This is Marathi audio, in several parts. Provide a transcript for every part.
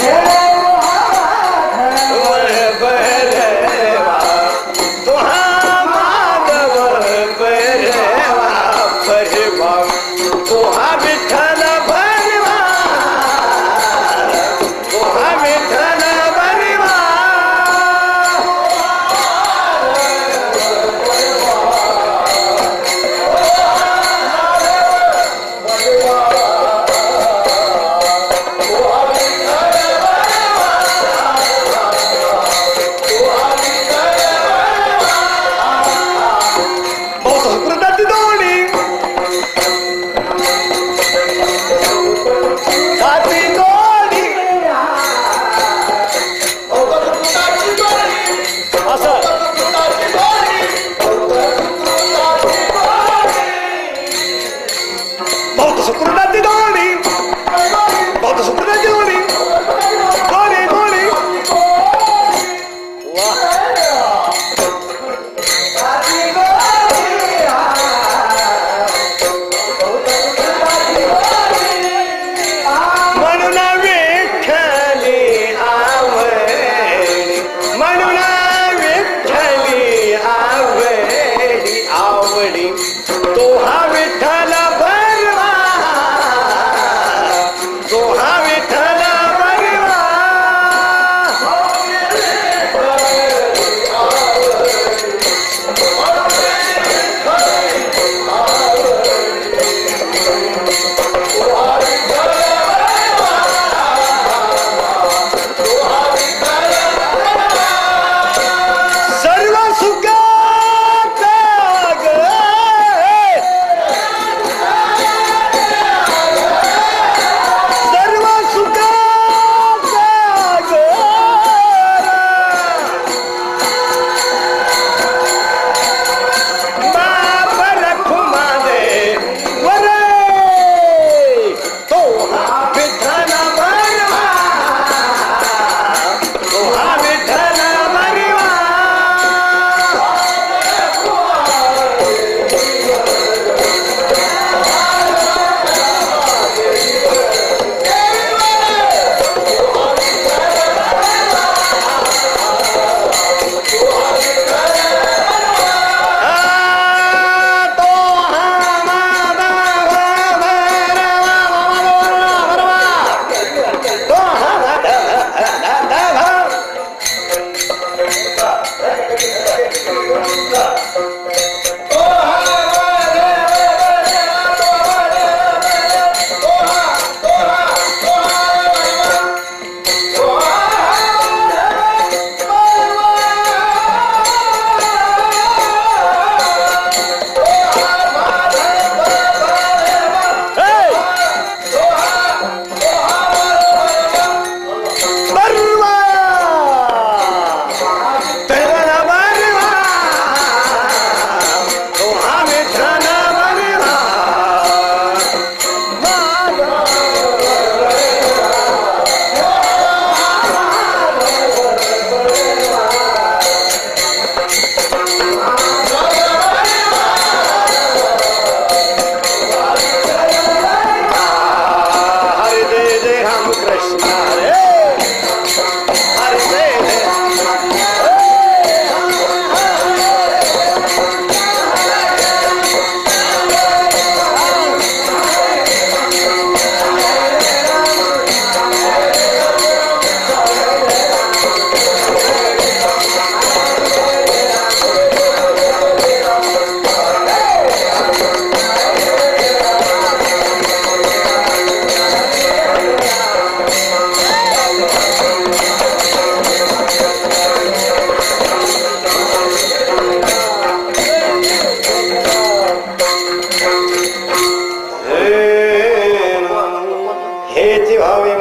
Yeah.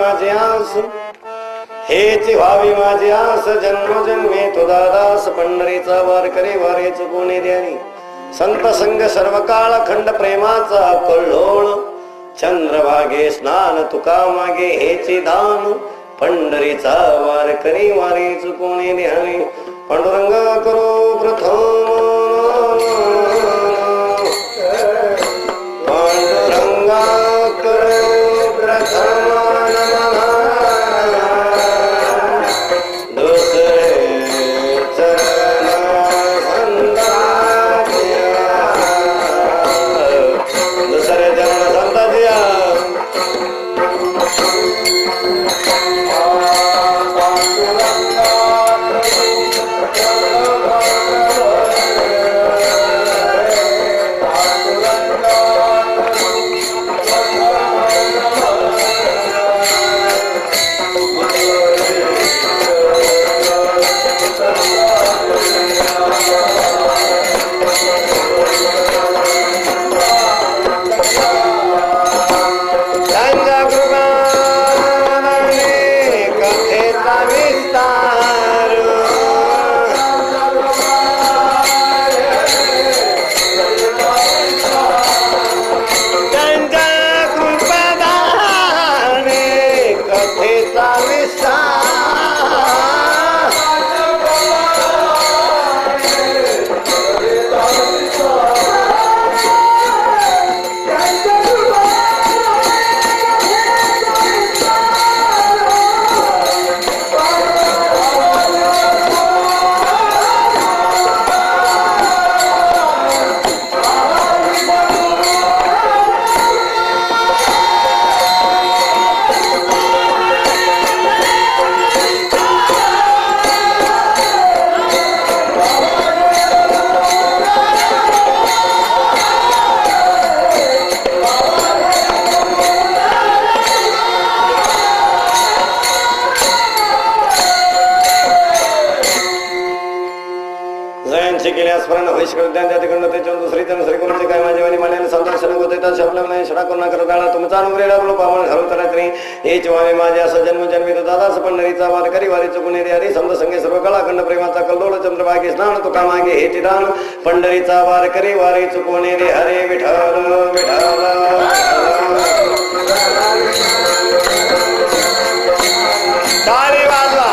माझी आस, हेची व्हावी माझी आस, जन्मोजन्मी तो दादास पंढरीचा वारकरी वारे चुकवणे द्यानी. संत संग सर्व काळ खंड प्रेमाचा कल्लोळ, चंद्रभागे स्नान तुका मागे हेची दान, पंढरीचा वारकरी वारे चुकवणे द्यानी. पांडुरंग करो प्रथम, पांडुरंगा करो प्रथम माझ्या जन्मजन्मी तो दादास पंढरीचा वारकरी वारी चुकणे रे हरी. समज संगे सर्व कळा खंड प्रेमाचा कल्लोळ, चंद्रभागे स्नान तुका मागे हे ठिकाण, पंढरीचा वारकरी वारी चुकवणे रे हरे. विठ्ठल विठ्ठल टाळी वाजवा.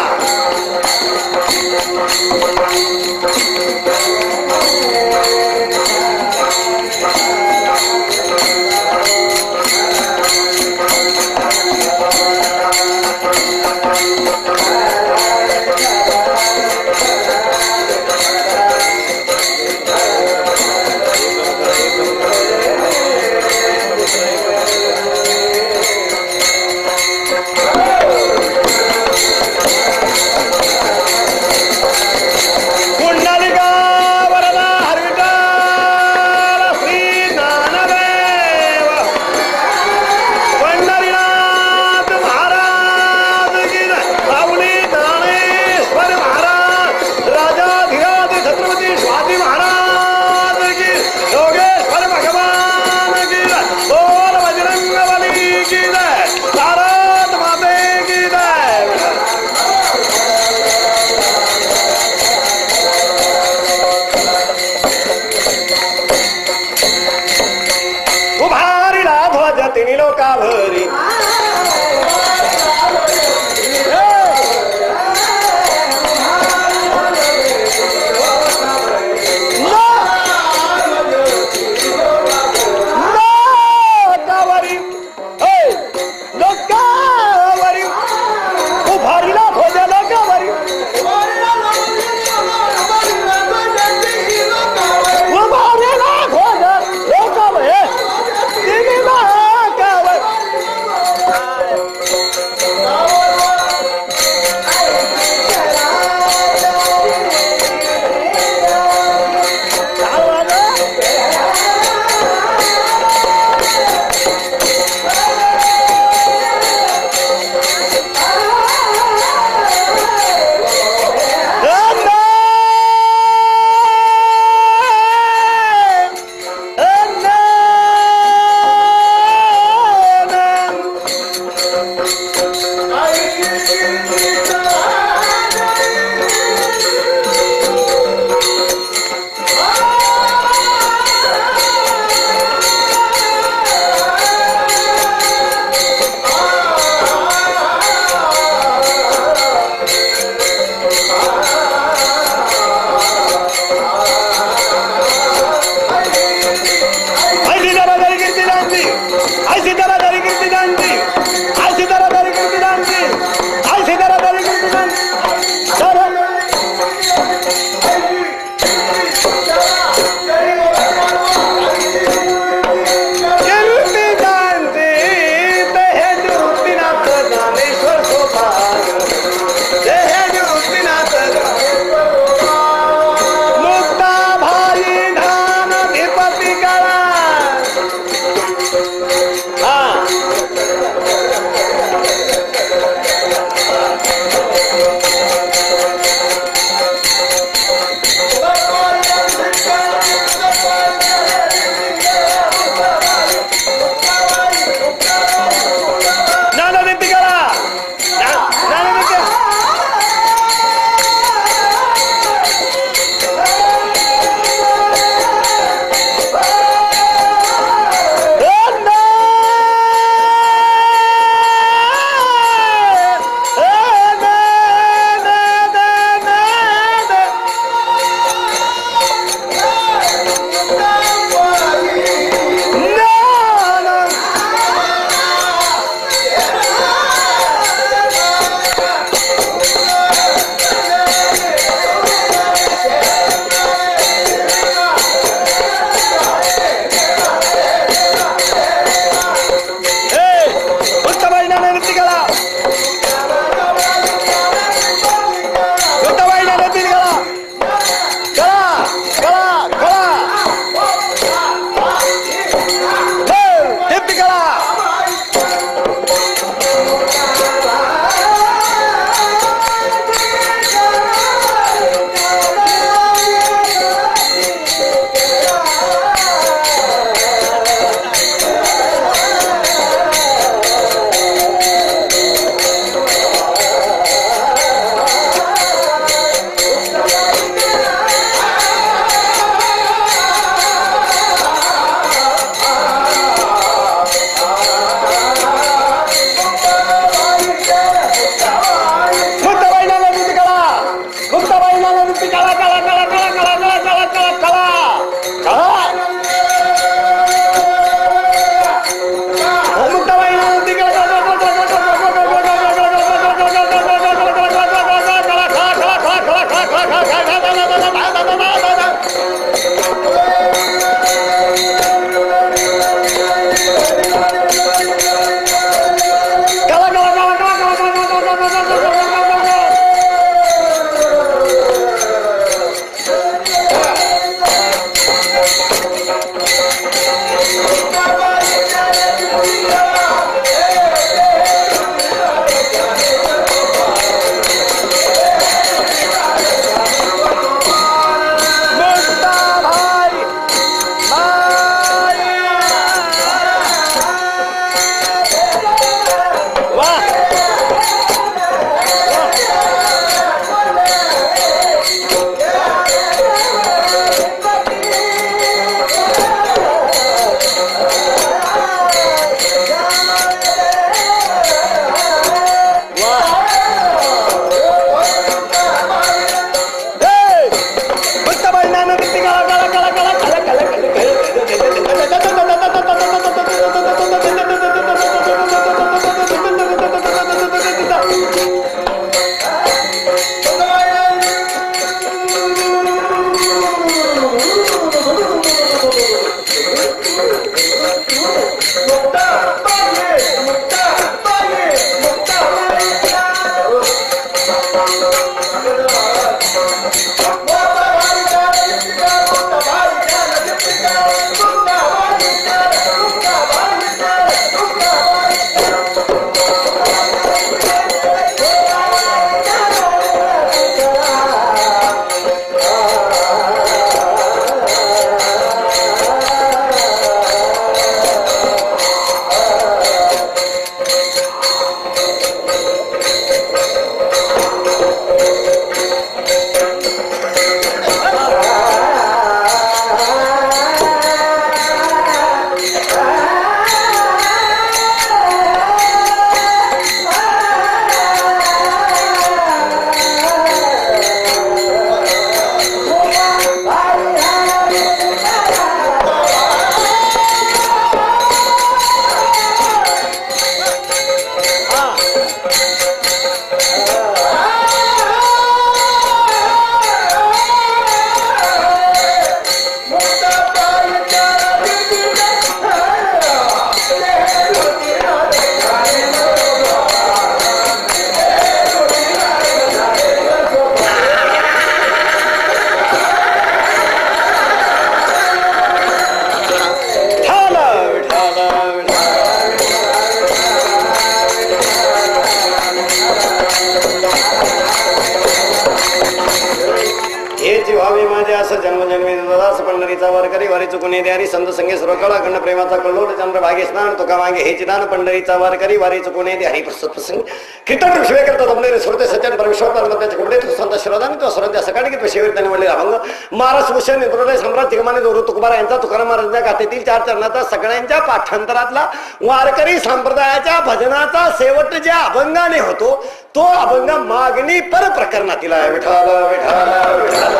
पंढरीचा वार करी वारी चुकून द्यारी संत संगे सर्व कळा खंड प्रेमाचा कल्लोळ चंद्र भागे स्नान तुका मागे हे चिदान पंढरीचा वार करी वारी चुकून दे हरी प्रसंग कीर्तन विषय करतात आपले श्रोते सज्जन परमेश्वर परमात्म्याचे कपडे तो संत श्रोताने तो श्रोत्या सकाळी की विषयावर त्यांनी म्हणले अभंग महाराज भूषण नेत्रदय सम्राट तिगमाने दोरू तुकोबारा यांचा तुकाराम महाराजांच्या गाथेतील 4 चरणाचा सगळ्यांच्या पाठांतरातला वारकरी संप्रदायाच्या भजनाचा शेवट ज्या अभंगाने होतो तो अभंग मागणी पर प्रकरणातील आहे. विठाल विठाल विठाल.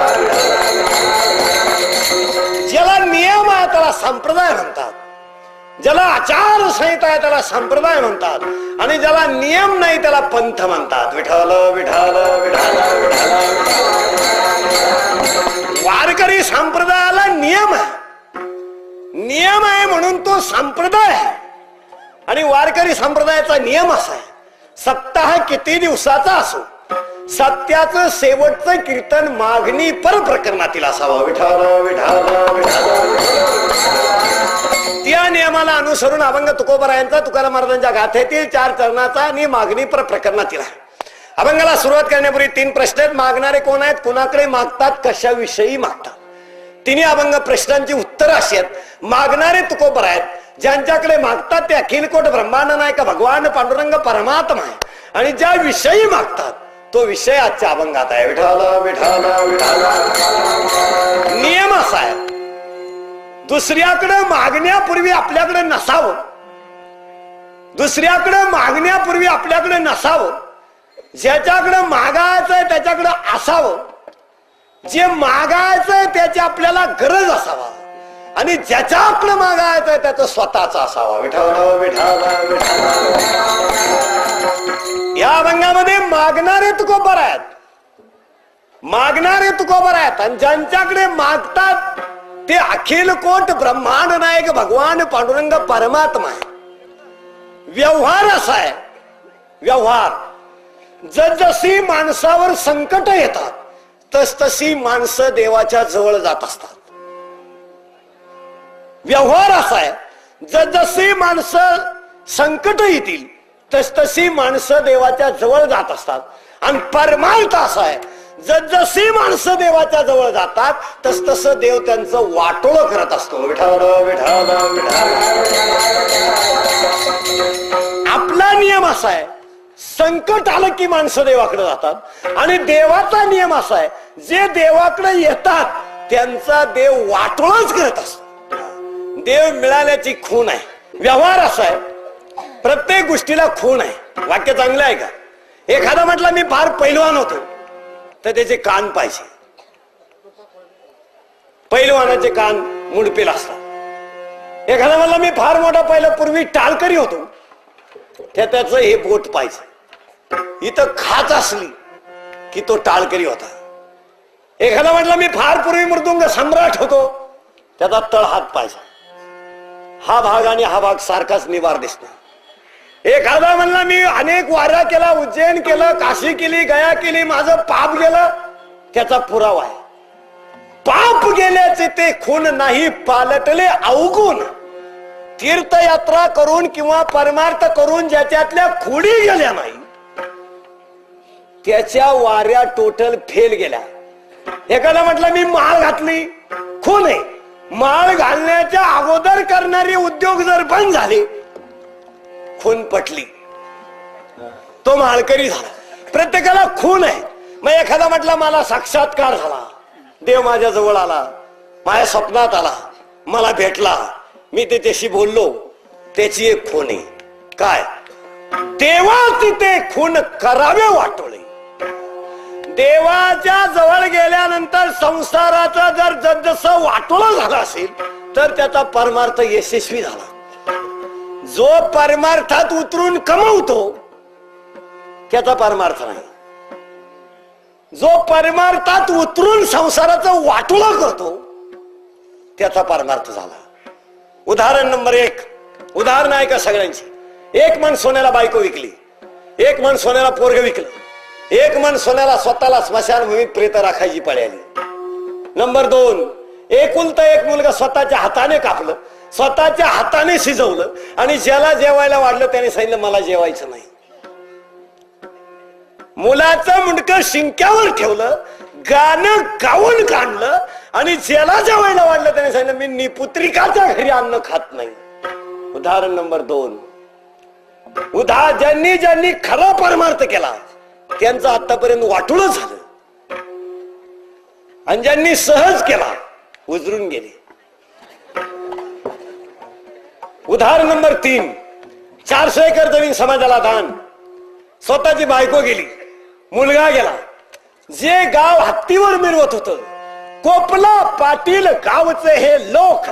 ज्याला नियम आहे त्याला संप्रदाय म्हणतात, ज्याला आचार संहिता आहे त्याला संप्रदाय म्हणतात, आणि ज्याला नियम नाही त्याला पंथ म्हणतात. विठाल विठाल विठाल विठाल. वारकरी संप्रदायाला नियम आहे, नियम आहे म्हणून तो संप्रदाय आहे. आणि वारकरी संप्रदायाचा नियम असा आहे, सप्ताह किती दिवसाचा असो सत्याचं शेवटचं कीर्तन मागणी पर प्रकरणातील असावं. विठाल विठाल विठाल. त्या नियमाला अनुसरून अभंग तुकोबरायांचा तुकाराम महाराजांच्या गाथेतील 4 चरणाचा आणि मागणी पर प्रकरणातील आहे. अभंगाला सुरुवात करण्यापूर्वी 3 प्रश्न आहेत. मागणारे कोण आहेत, कुणाकडे मागतात, कशाविषयी मागतात. तिन्ही अभंग प्रश्नांची उत्तर अशी आहेत. मागणारे तुकोबर आहेत, ज्यांच्याकडे मागतात ते अखिलकोट ब्रह्मांड नायक भगवान पांडुरंग परमात्मा आहे, आणि ज्या विषयी मागतात तो विषय आजच्या अभंगात आहे. विठाल विठाल विठाल. नियम असा आहे, दुसऱ्याकडे मागण्यापूर्वी आपल्याकडे नसावं, दुसऱ्याकडे मागण्यापूर्वी आपल्याकडे नसावं. ज्याच्याकडे मागायचंय त्याच्याकडे असावं, जे मागायचंय त्याची आपल्याला गरज असावा, आणि ज्याच्याकडे मागायचंय त्याचं स्वतःच असावा. विठाल विठाल विठाल. या अभंगामध्ये मागणारे तुकोबर आहेत, मागणारे तुकोबर आहेत, आणि ज्यांच्याकडे मागतात ते अखिल कोट ब्रह्मांड नायक भगवान पांडुरंग परमात्मा आहे. व्यवहार असा आहे, व्यवहार जसजशी माणसावर संकट येतात तसतशी माणसं देवाच्या जवळ जात असतात. व्यवहार असा आहे, जसजशी माणसं संकट येतील तसतशी माणसं देवाच्या जवळ जात असतात. आणि परमार्थ असा आहे, जसजशी माणसं देवाच्या जवळ जातात तसतस देव त्यांचं वाटोळं करत असतो. विठाल विठाल विठाल. आपला नियम असा आहे, संकट आलं की माणसं देवाकडे जातात, आणि देवाचा नियम असा आहे, जे देवाकडे येतात त्यांचा देव वाटोळच करत असतो. देव मिळाल्याची खूण आहे. व्यवहार असा आहे, प्रत्येक गोष्टीला खूण आहे. वाक्य चांगलं आहे का? एखादा म्हटलं मी फार पैलवान होतो तर त्याचे कान पाहिजे, पैलवानाचे कान मुडपेल असतात. एखादा म्हटलं मी फार मोठा पहिला पूर्वी टाळकरी होतो त्याचं हे बोट पाहिजे, इथं खाच असली की तो टाळकरी होता. एखादा म्हटलं मी फार पूर्वी मृदुंग सम्राट होतो त्याचा तळहात पाहिजे, हा भाग आणि हा भाग सारखाच निवार दिसतो. एखादा म्हणला मी अनेक वाऱ्या केला, उज्जैन केलं, काशी केली, गया केली, माझं पाप गेलं, त्याचा पुरावा आहे. पाप गेल्याचे ते खून नाही पालटले अवगुण. तीर्थयात्रा करून किंवा परमार्थ करून ज्याच्यातल्या खुडी गेल्या नाही त्याच्या वाऱ्या टोटल फेल गेल्या. एखादा म्हटलं मी माळ घातली, खून आहे. माळ घालण्याच्या अगोदर करणारे उद्योग जर बंद झाले, खून पटली, तो माळकरी झाला. प्रत्येकाला खून आहे. मग एखादा म्हटला मला साक्षात्कार झाला, देव माझ्या जवळ आला, माझ्या स्वप्नात आला, मला भेटला, मी त्याच्याशी बोललो, त्याची एक खून आहे. काय? देवाची ते खून करावे वाटोळे. देवाच्या जवळ गेल्यानंतर संसाराचा जर जसजसं वाटोळं झालं असेल तर त्याचा परमार्थ यशस्वी झाला. जो परमार्थात उतरून कमवतो त्याचा परमार्थ नाही. जो परमार्थात उतरून संसाराचं वाटोळं करतो त्याचा परमार्थ झाला. उदाहरण नंबर 1, उदाहरण आहे का सगळ्यांची. एक मन सोन्याला बायको विकली, एक मन सोन्याला पोरग विकलं, एक मन सोन्याला स्वतःला स्मशानभूमीत प्रेत राखायची पाळी आली. नंबर 2, एकुलता एक मुलगा स्वतःच्या हाताने कापलं, स्वतःच्या हाताने शिजवलं आणि ज्याला जेवायला वाढलं त्याने सांगितलं मला जेवायचं नाही. मुलाचं मुंडकं शिंक्यावर ठेवलं, गाणं गाऊन काढलं आणि ज्याला जेवायला वाढलं त्याने सांगितलं मी निपुत्रिकाच्या घरी अन्न खात नाही. उदाहरण नंबर 2, ज्यांनी ज्यांनी खरा परमार्थ केला त्यांचं आतापर्यंत वाटोळं झालं आणि ज्यांनी सहज केला उजरून गेले. उदाहरण नंबर 3, 400 एकर जमीन समाजाला दान, स्वतःची बायको गेली, मुलगा गेला. जे गाव हत्तीवर मिरवत होत कोपला पाटील गावचे हे लोक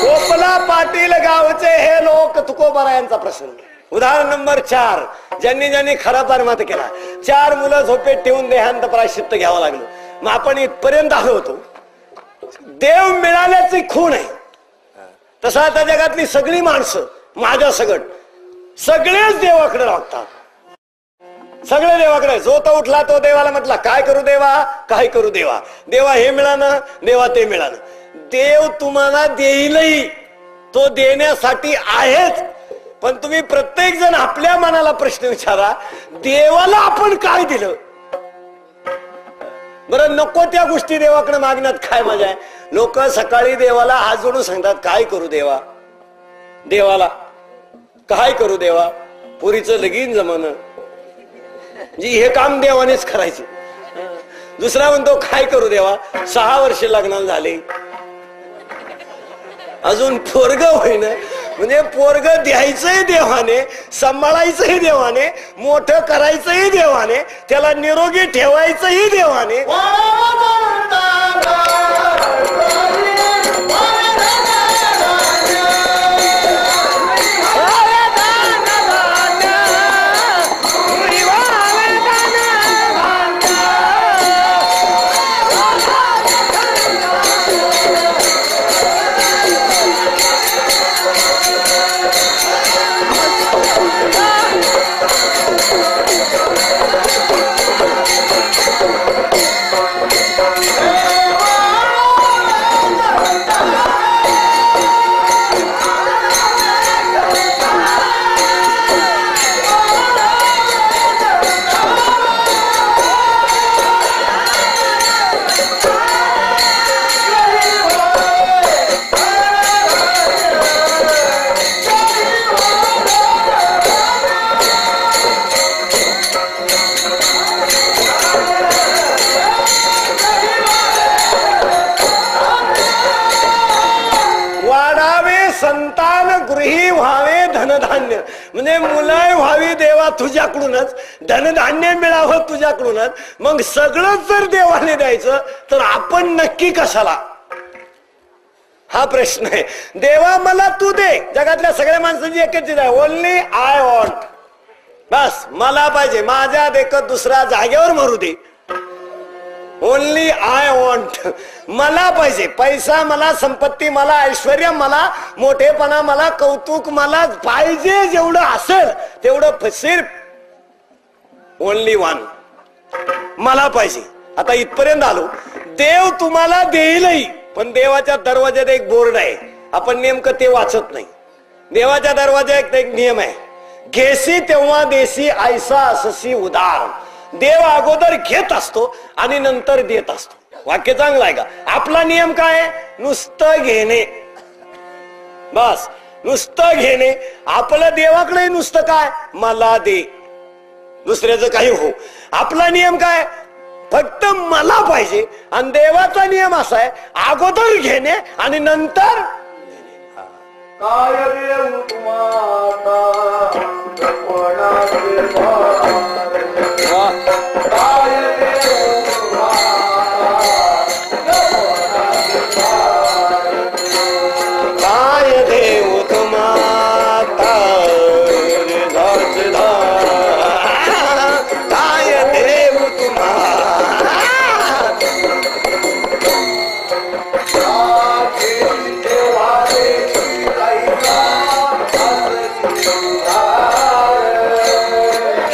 कोपला पाटील गावचे हे लोक तुकोबारायांचा प्रसंग. उदाहरण नंबर 4, ज्यांनी ज्यांनी खरा परमार्थ केला 4 मुलं झोपेत ठेवून देहांत प्रायश्चित्त घ्यावं लागलं. मग आपण इथपर्यंत आलो होतो. देव मिळाल्याची खूण आहे. तसं आता जगातली सगळी माणसं माझ्या सगळेच देवाकडे लागतात. सगळे देवाकडे. जो तो उठला तो देवाला म्हटला काय करू देवा, काय करू देवा. देवा हे मिळालं, देवा ते मिळालं. देव तुम्हाला देईलही, तो देण्यासाठी आहेच. पण तुम्ही प्रत्येक जण आपल्या मनाला प्रश्न विचारा, देवाला आपण काय दिलं. बरं नको त्या गोष्टी देवाकडे मागण्यात काय मजा आहे. लोक सकाळी देवाला हात जोडून सांगतात काय करू देवा, देवाला काय करू देवा. पुरीचं लगीन जमणं जी हे काम देवानेच करायचे. दुसरा म्हणतो काय करू देवा, 6 वर्ष लग्नाला झाले अजून पोरग होईना. म्हणजे पोरग द्यायचंही देवाने, सांभाळायचंही देवाने, मोठं करायचंही देवाने, त्याला निरोगी ठेवायचंही देवाने. संतान गृही व्हावे धनधान्य. म्हणजे मुलं व्हावी देवा तुझ्याकडूनच, धनधान्य मिळावं तुझ्याकडूनच. मग सगळं जर देवाने द्यायचं तर आपण नक्की कशाला, हा प्रश्न आहे. देवा मला तू दे. जगातल्या सगळ्या माणसांची एकच चीज आहे, ओनली आय वॉन्ट. बस मला पाहिजे, माझ्या देखत दुसरा जागेवर मरू दे. Only I want. मला पाहिजे, पैसा मला, संपत्ती मला, ऐश्वर्य मला, मोठेपणा मला, कौतुक मला पाहिजे. जेवढं असेल तेवढं सिर्फ ओनली वन. मला पाहिजे. आता इथपर्यंत आलो. देव तुम्हाला देईलही, पण देवाच्या दरवाज्यात एक बोर्ड आहे, आपण नेमकं ते वाचत नाही. देवाच्या दरवाज्यात एक नियम आहे, घेसी तेव्हा देसी ऐसा अससी उदार. देव अगोदर घेत असतो आणि नंतर देत असतो. वाक्य चांगलं आहे का? आपला नियम काय आहे? नुसतं घेणे, बस नुसतं घेणे. आपलं देवाकडे नुसतं काय? मला दे, दुसऱ्याचं काही हो. आपला नियम काय? फक्त मला पाहिजे. आणि देवाचा नियम असा आहे, अगोदर घेणे आणि नंतर काय देऊ तुम्हाला कोणाचे काय देऊ काय देऊ तुम्हाला काय देऊ तुम्हाला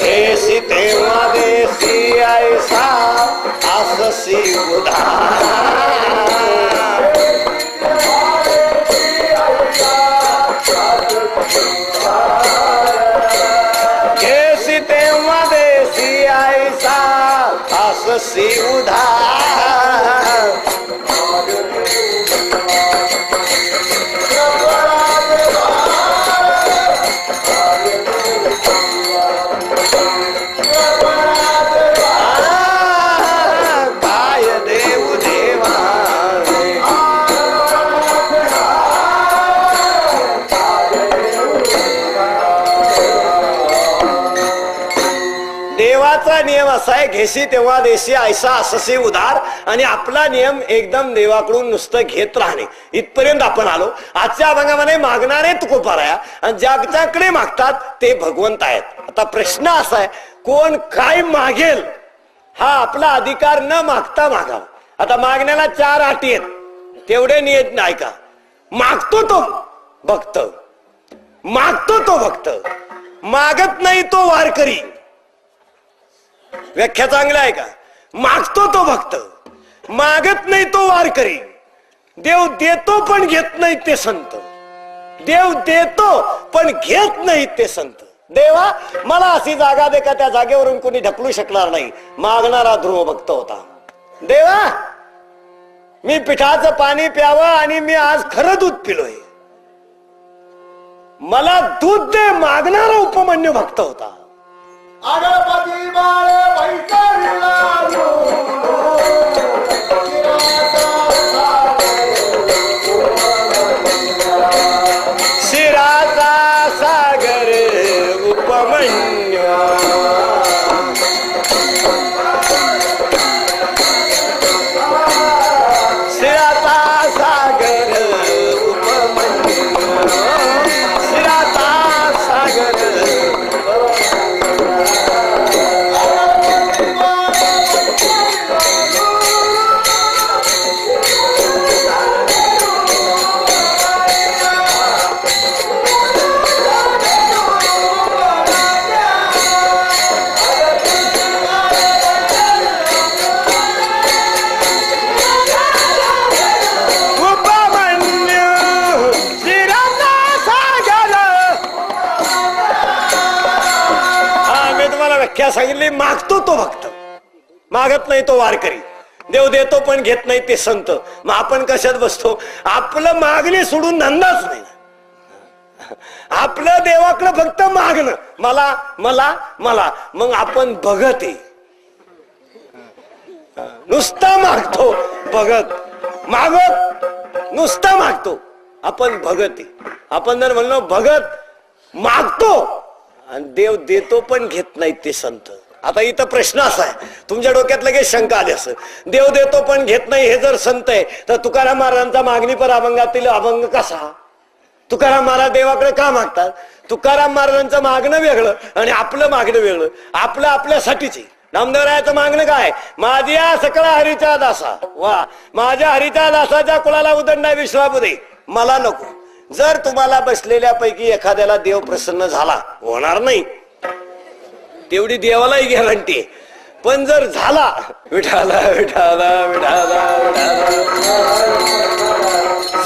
घेसी तेव्हा देसी ऐसा अससी उधार. घेसी तेव्हा देसी ऐसा अससी उधार. काय देऊ देवा देवाचा नियम असा आहे, घेसी तेव्हा देशी ऐसा अससी उधार. आणि आपला नियम एकदम देवाकडून नुसतं घेत राहणे. इथपर्यंत आपण आलो. आजच्या अभंगामध्ये मागणारे तुकोबाराया आणि ज्याच्याकडे मागतात ते भगवंत आहेत. आता प्रश्न असा आहे, कोण काय मागेल हा आपला अधिकार न मागता मागावा. आता मागण्याला 4 अटी आहेत, तेवढे नियत नाही का? मागतो तो भक्त, मागतो तो भक्त, मागत नाही तो वारकरी. व्याख्या चांगल्या आहे का? मागतो तो भक्त, मागत नाही तो वारकरी. देव देतो पण घेत नाही ते संत. देव देतो पण घेत नाही ते संत. देवा मला अशी जागा दे का त्या जागेवरून कोणी ढकलू शकणार नाही. मागणारा ध्रुव भक्त होता. देवा मी पिठाचं पाणी प्यावं आणि मी आज खरं दूध पिलोय, मला दूध दे मागणारा उपमन्यू भक्त होता. अगणपती बाळ पैसा शिराचा सागर उपमन्यू. शिराचा सागर उपमन्यू, शिराचा सागर. व्याख्या सांगितली, मागतो तो भक्त, मागत नाही तो वारकरी. देव देतो पण घेत नाही ते संत. मग आपण कशात बसतो? आपलं मागणे सोडून धंदाच नाही. आपलं देवाकडे फक्त मागणं, मला मला मला. मग आपण भगत आहे, नुसता मागतो भगत, मागत नुसता मागतो. आपण भगत आहे. आपण जर म्हणलो भगत मागतो आणि देव देतो पण घेत नाहीत ते संत. आता इथं प्रश्न असा आहे, तुमच्या डोक्यात लगेच शंका आली असं, देव देतो पण घेत नाही हे जर संत आहे तर तुकाराम महाराजांचा मागणी पर अभंगातील अभंग कसा? तुकाराम महाराज देवाकडे का मागतात? तुकाराम महाराजांचं मागणं वेगळं आणि आपलं मागणं वेगळं. आपलं आपल्यासाठीच आहे. नामदेवरायाचं मागणं काय? माझ्या सकळा हरीच्या दासा, वा माझ्या हरीच्या दासाच्या कुळाला उदंडा विश्रामू दे, मला नको. जर तुम्हाला बसलेल्या पैकी एखाद्याला देव प्रसन्न झाला, होणार नाही तेवढी देवालाही गॅरंटी आहे. पण जर झाला विठाला विठाला विठाला विठाला,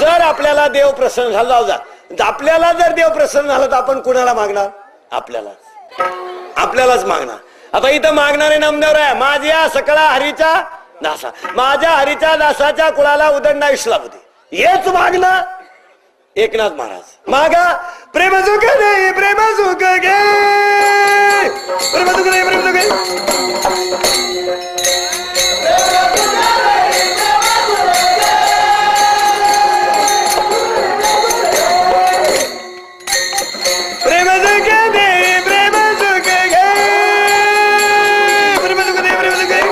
जर आपल्याला देव प्रसन्न झाला, जाऊ जा, आपल्याला जर देव प्रसन्न झाला तर आपण कुणाला मागणार? आपल्यालाच मागणार. आता इथं मागणारे नामदेव आहे, माझ्या सकळा हरीचा दासा, माझ्या हरीच्या दासाच्या कुळाला उदंडायुष्य लाभते, हेच मागणं. एकनाथ महाराज मागा, प्रेम सुख दे, प्रेम सुख घे, प्रेम सुख दे, प्रेम सुख घे. प्रेम सुख दे, प्रेम सुख घे, प्रेम सुख दे, प्रेम सुख घे.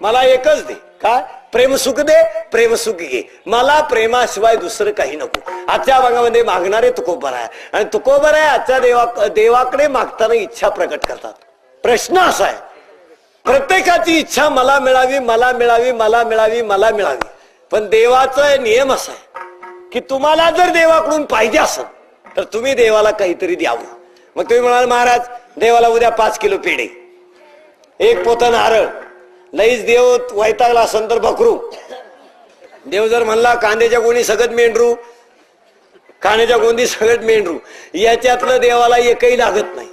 मला एकच दे, काय? प्रेम सुख दे, प्रेम सुख घे, मला प्रेमाशिवाय दुसरं काही नको. आजच्या भागामध्ये मागणारे तुकोबर आहे, आणि तुकोबर आहे आजच्या देवाकडे मागताना इच्छा प्रकट करतात. प्रश्न असा आहे, प्रत्येकाची इच्छा मला मिळावी, मला मिळावी, मला मिळावी, मला मिळावी. पण देवाचा नियम असा आहे की तुम्हाला जर देवाकडून पाहिजे असेल तर तुम्ही देवाला काहीतरी द्यावं. मग तुम्ही म्हणाल महाराज देवाला उद्या 5 किलो पेढे, 1 पोतं नारळ, लईच देव वैतागला असेल तर बकरू. देव जर म्हणला कांद्याच्या गोणी सगळं मेंढरू, कांद्याच्या गोंदी सगळं मेंढरू, याच्यातलं देवाला एकही लागत नाही.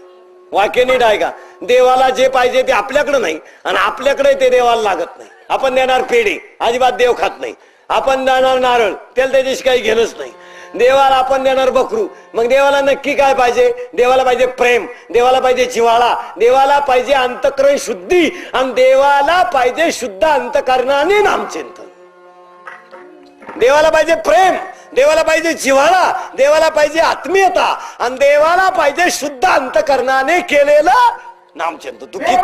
वाक्य नीट आहे का? देवाला जे पाहिजे ते आपल्याकडे नाही, आणि आपल्याकडे ते देवाला लागत नाही. आपण देणार पेढे, अजिबात देव खात नाही. आपण देणार नारळ, त्याला त्याच्याशी काही घेणंच नाही. देवाला आपण देणार बकरू, मग देवाला नक्की काय पाहिजे? देवाला पाहिजे प्रेम, देवाला पाहिजे जिव्हाळा, देवाला पाहिजे अंतःकरण शुद्धी, आणि देवाला पाहिजे शुद्ध अंतःकरणाने नामचिंतन. देवाला पाहिजे प्रेम, देवाला पाहिजे जिव्हाळा, देवाला पाहिजे आत्मीयता, आणि देवाला पाहिजे शुद्ध अंतःकरणाने केलेलं नामचिंतन. तू किती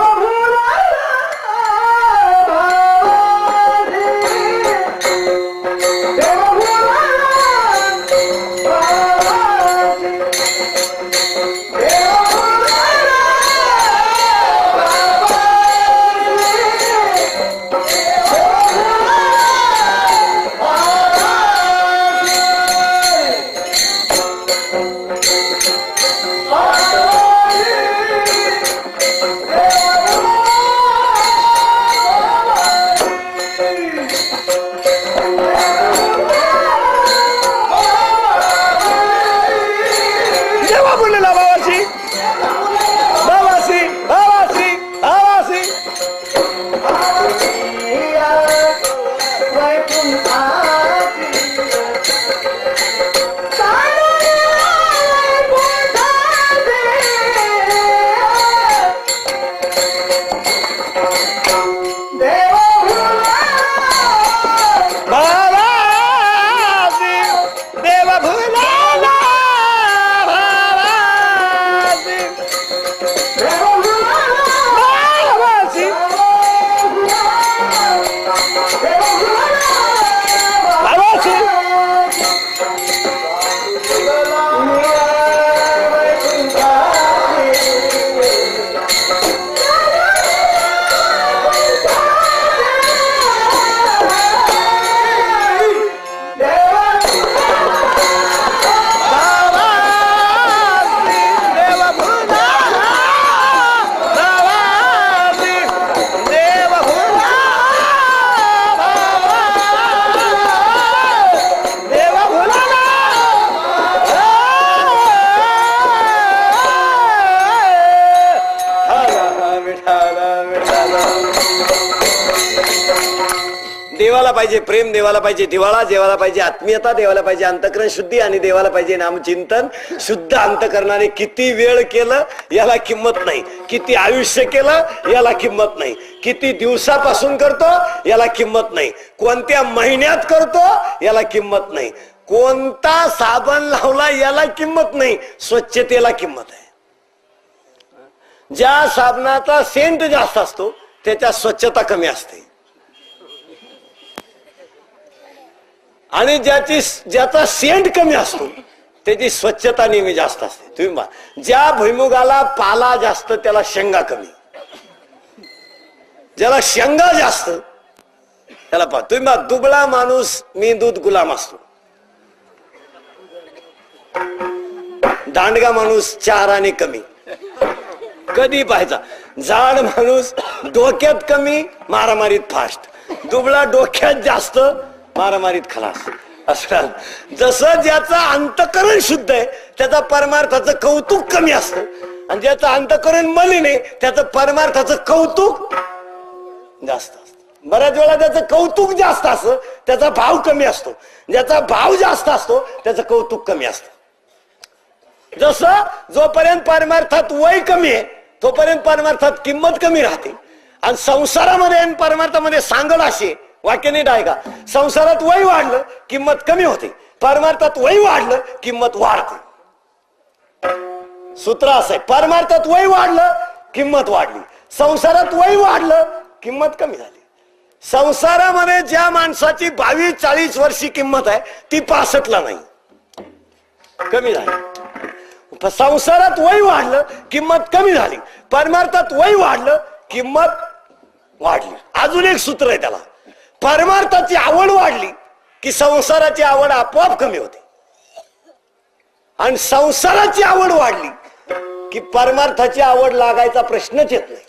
देवाला पाहिजे, प्रेम देवाला पाहिजे, दिवाळा देवाला पाहिजे, आत्मीयता देवाला पाहिजे, अंतःकरण शुद्धी आणि देवाला पाहिजे नामचिंतन. शुद्ध अंतःकरणाने किती वेळ केलं याला किंमत नाही, किती आयुष्य केलं याला किंमत नाही, किती दिवसापासून करतो याला किंमत नाही, कोणत्या महिन्यात करतो याला किंमत नाही, कोणता साबण लावला याला किंमत नाही, स्वच्छतेला किंमत आहे. ज्या साबणाचा सेंट जास्त असतो त्याच्या स्वच्छता कमी असते, आणि ज्याचा सेंट कमी असतो त्याची स्वच्छता नेहमी जास्त असते. तुम्ही पहा, ज्या भुईमुगाला पाला जास्त त्याला शेंगा कमी, ज्याला शेंगा जास्त त्याला पहा. तुम्ही पहा, दुबळा माणूस मेंदूत गुलाम असतो, दांडगा माणूस चाराने कमी. कधी पाहायचा, जाड माणूस डोक्यात कमी, मारामारीत फास्ट, दुबळा डोक्यात जास्त, मारामारीत खलास. असं जसं ज्याचं अंतःकरण शुद्ध आहे त्याचा परमार्थाचं कौतुक कमी असतं, आणि ज्याचं अंतःकरण मलिन आहे त्याचं परमार्थाचं कौतुक जास्त असतं. बऱ्याच वेळा त्याचं कौतुक जास्त असतं त्याचा भाव कमी असतो, ज्याचा भाव जास्त असतो त्याचं कौतुक कमी असतं. जसं जोपर्यंत परमार्थात वय कमी आहे तोपर्यंत परमार्थात किंमत कमी राहते, आणि संसारामध्ये आणि परमार्थामध्ये सांगड अशी वाक्य नीट आहे का, संसारात वय वाढलं किंमत कमी होते, परमार्थात वय वाढलं किंमत वाढते. सूत्र असं आहे, परमार्थात वय वाढलं किंमत वाढली, संसारात वय वाढलं किंमत कमी झाली. संसारामध्ये ज्या माणसाची 22-40 वर्षी किंमत आहे ती 65ला नाही, कमी झाली. संसारात वय वाढलं किंमत कमी झाली, परमार्थात वय वाढलं किंमत वाढली. अजून एक सूत्र आहे त्याला, परमार्थाची आवड वाढली की संसाराची आवड आपोआप कमी होते, आणि संसाराची आवड वाढली की परमार्थाची आवड लागायचा प्रश्नच येत नाही.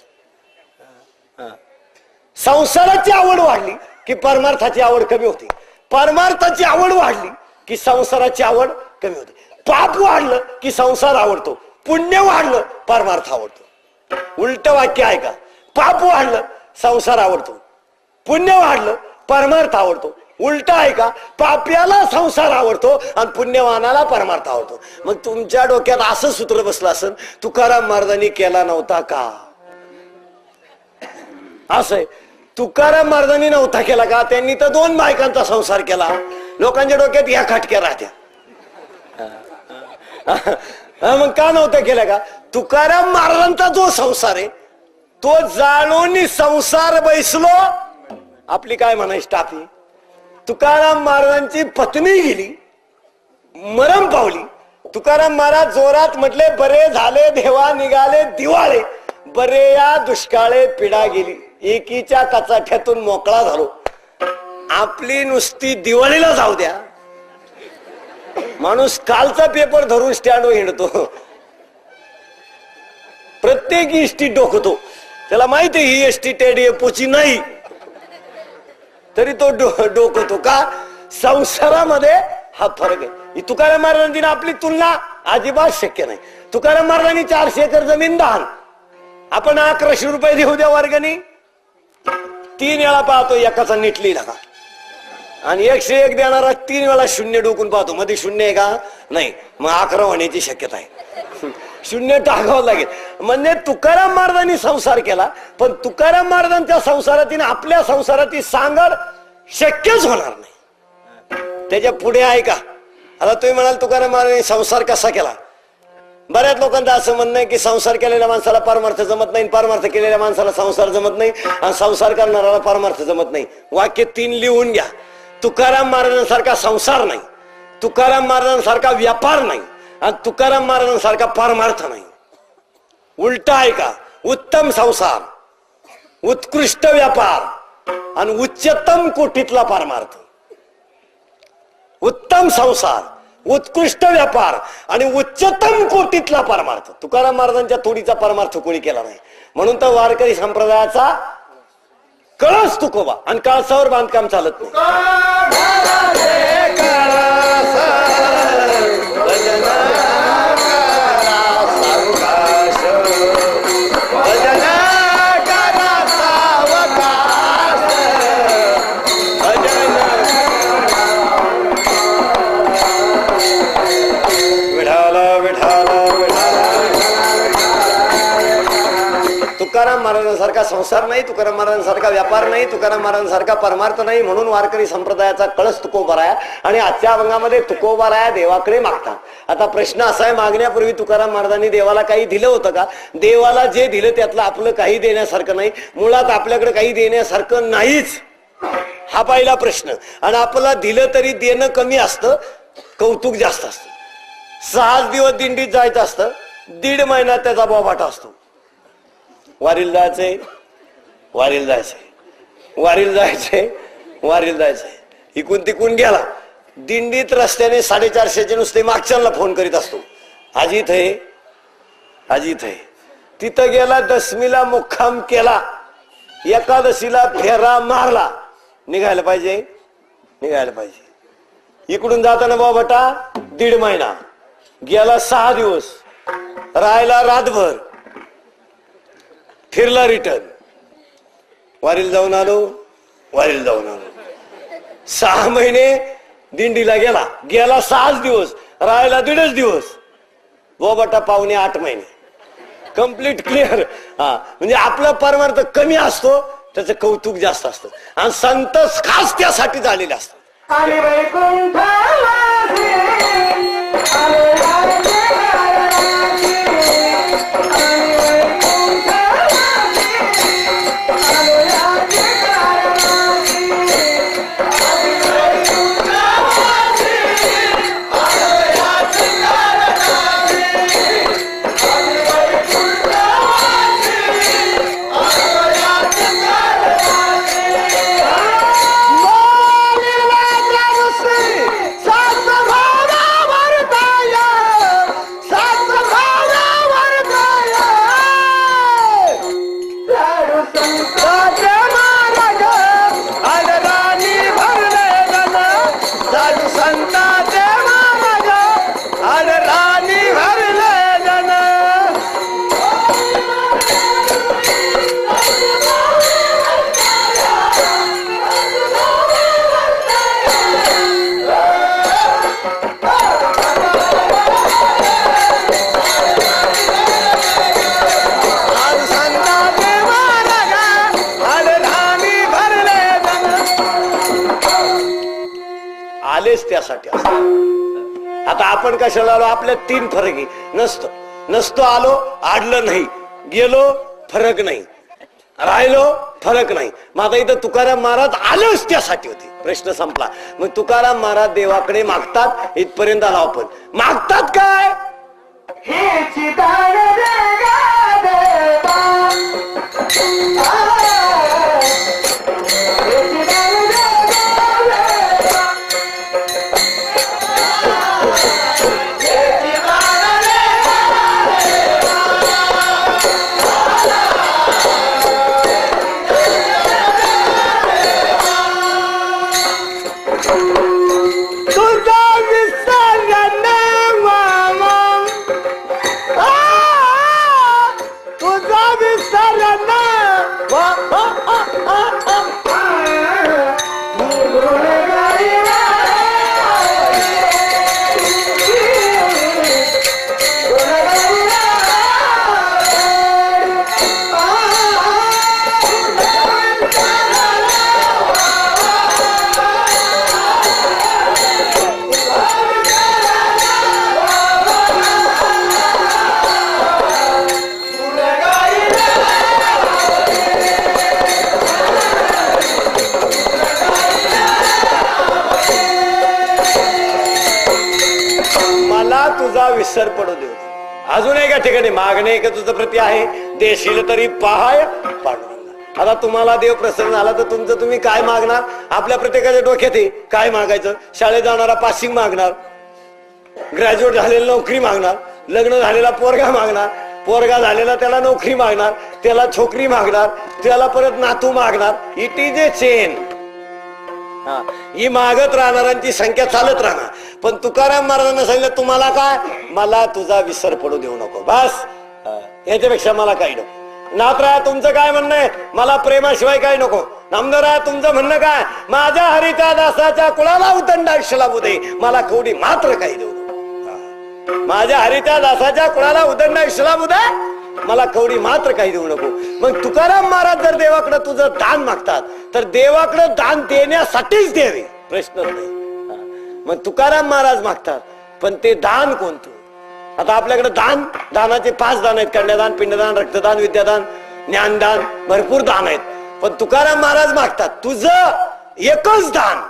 संसाराची आवड वाढली की परमार्थाची आवड कमी होते, परमार्थाची आवड वाढली की संसाराची आवड कमी होते. पाप वाढलं की संसार आवडतो, पुण्य वाढलं परमार्थ आवडतो. उलट वाक्य आहे का, पाप वाढलं संसार आवडतो, पुण्य वाढलं परमार्थ आवडतो. उलट आहे का, पाप्याला संसार आवडतो आणि पुण्यवानाला परमार्थ आवडतो. मग तुमच्या डोक्यात असं सूत्र बसलं असेल, तुकाराम महाराजांनी केला नव्हता का, असं तुकाराम महाराजांनी नव्हता केला का, त्यांनी तर 2 बायकांचा संसार केला. लोकांच्या डोक्यात या खटक्या राहत्या, मग का नव्हतं केलं का, तुकाराम महाराजांचा जो संसार आहे तो जाणून संसार बैसलो. आपली काय म्हणायची टापी, तुकाराम महाराजांची पत्नी गेली, मरण पावली. तुकाराम महाराज जोरात म्हटले, बरे झाले देवा निघाले दिवाळे, बरे या दुष्काळे पिढा गेली, एकीच्या कचाठ्यातून मोकळा झालो. आपली नुसती दिवाळीला जाऊ द्या, माणूस कालचा पेपर धरून स्टँडवर हिंडतो, प्रत्येक इष्टी डोकतो, त्याला माहिती ही एसटी टेडिपोची नाही तरी तो डोकतो का, संसारामध्ये हा फरक आहे. तुकाराम महाराजांनी आपली तुलना अजिबात शक्य नाही. तुकाराम महाराजांनी 400 एकर जमीन दान, आपण 1100 रुपये देऊ द्या वर्गणी, 3 वेळा पाहतो एकाचा नीट लिहिला का, आणि 101 देणारा 3 वेळा शून्य डोकून पाहतो, मध्ये शून्य आहे का नाही, मग 11 होण्याची शक्यता आहे, शून्य टाकावं लागेल. म्हणजे तुकाराम महाराजांनी संसार केला, पण तुकाराम महाराजांच्या संसारातील आपल्या संसाराची सांगड शक्यच होणार नाही. त्याच्या पुढे आहे का. आता तुम्ही म्हणाल तुकाराम महाराजांनी संसार कसा केला, बऱ्याच लोकांचं असं म्हणणं आहे की संसार केलेल्या माणसाला परमार्थ जमत नाही, परमार्थ केलेल्या माणसाला संसार जमत नाही, आणि संसार करणाऱ्याला परमार्थ जमत नाही. वाक्य 3 लिहून घ्या. तुकाराम महाराजांसारखा संसार नाही, तुकाराम महाराजांसारखा व्यापार नाही, आणि तुकाराम महाराजांसारखा परमार्थ नाही. उलट आहे का, उत्तम संसार, उत्कृष्ट व्यापार आणि उच्चतम कोटीतला परमार्थ. उत्तम संसार, उत्कृष्ट व्यापार आणि उच्चतम कोटीतला परमार्थ. तुकाराम महाराजांच्या तोडीचा परमार्थ कोणी केला नाही. म्हणून तर वारकरी संप्रदायाचा कळस तुकोबा, आणि कळसावर बांधकाम चालत नाही. भजन तुकाराम महाराजांसारखा संसार नाही, तुकाराम महाराजांसारखा व्यापार नाही, तुकाराम महाराजांसारखा परमार्थ नाही, म्हणून वारकरी संप्रदायाचा कळस तुकोबाराया. आणि आजच्या अभंगामध्ये तुकोबाराया देवाकडे मागतात. आता प्रश्न असा आहे, मागण्यापूर्वी तुकाराम महाराजांनी देवाला काही दिलं होतं का? देवाला जे दिलं त्यातलं आपलं काही देण्यासारखं नाही, मुळात आपल्याकडे काही देण्यासारखं नाहीच, हा पहिला प्रश्न. आणि आपल्याला दिलं तरी देणं कमी असतं, कौतुक जास्त असतं. 6 दिवस दिंडीत जायचं असतं, 1.5 महिना त्याचा बोबाटा असतो. वारीला जायचंय, वारीला जायचंय, वारीला जायचंय, वारीला जायचंय, इकून तिकून गेला. दिंडीत रस्त्याने 450चे नुसते मागच्यांना फोन करीत असतो, आज इथे, आज इथे. तिथं गेला, दशमीला मुक्काम केला, एकादशीला फेरा मारला, निघायला पाहिजे, निघायला पाहिजे. इकडून जाताना बोबाटा 1.5 महिना गेला, 6 दिवस राहिला, रातभर फिरला, रिटर्न. वारीला जाऊन आलो, वारीला जाऊन आलो. 6 महिने दिंडीला गेला, गेला 6 दिवस, राहिला 1.5 दिवस, बोबाटा 7.5 महिने, कम्प्लीट क्लिअर. हा, म्हणजे आपला परमार्थ कमी असतो, त्याचं कौतुक जास्त असतं. आणि संत खास त्यासाठी झालेले असतात. त्यासाठी असतात. आता आपण कशाला आलो? आपल्यात 3 फरक आहे. नसतो आलो, आडलं नाही, गेलो फरक नाही, राहिलो फरक नाही. मग आता इथं तुकाराम महाराज आलोच त्यासाठी होते. प्रश्न संपला. मग तुकाराम महाराज देवाकडे मागतात, इथपर्यंत आलो आपण. मागतात काय? विसर पडू देऊ. अजून एका ठिकाणी मागणे का तुझं प्रती आहे, देशील तरी पहाय पांडुरंगा. आता तुम्हाला देव प्रसन्न झाला तर तुमचं तुम्ही काय मागणार? आपल्या प्रत्येकाच्या डोक्यात आहे काय मागायचं. शाळेत जाणारा पासिंग मागणार, ग्रॅज्युएट झालेला नोकरी मागणार, लग्न झालेला पोरगा मागणार, पोरगा झालेला त्याला नोकरी मागणार, त्याला छोकरी मागणार, त्याला परत नातू मागणार. It is a chain. ही मागत राहणाऱ्यांची संख्या चालत राहणार. पण तुकाराम महाराजांना सांगितलं तुम्हाला काय? मला तुझा विसर पडू देऊ नको, बस. याच्यापेक्षा मला काही नको. नाथराय तुमचं काय म्हणणं आहे? मला प्रेमाशिवाय काही नको. नामदाराय तुमचं म्हणणं काय? माझ्या हरीच्या दासाच्या कुळाला उदंड आयुष्य लाभू दे, मला कवडी मात्र काही देऊ नको. माझ्या हरीच्या दासाच्या कुळाला उदंड आयुष्य लाभू दे, मला कवडी मात्र काही देऊ नको. मग तुकाराम महाराज जर देवाकडे तुझं दान मागतात तर देवाकडे दान देण्यासाठीच द्यावे, प्रश्नच नाही. मग तुकाराम महाराज मागतात पण ते दान कोणतं? आता आपल्याकडे दानाचे 5 दान आहेत. कन्यादान, पिंडदान, रक्तदान, विद्यादान, ज्ञानदान, भरपूर दान आहेत. पण तुकाराम महाराज मागतात तुझं एकच दान,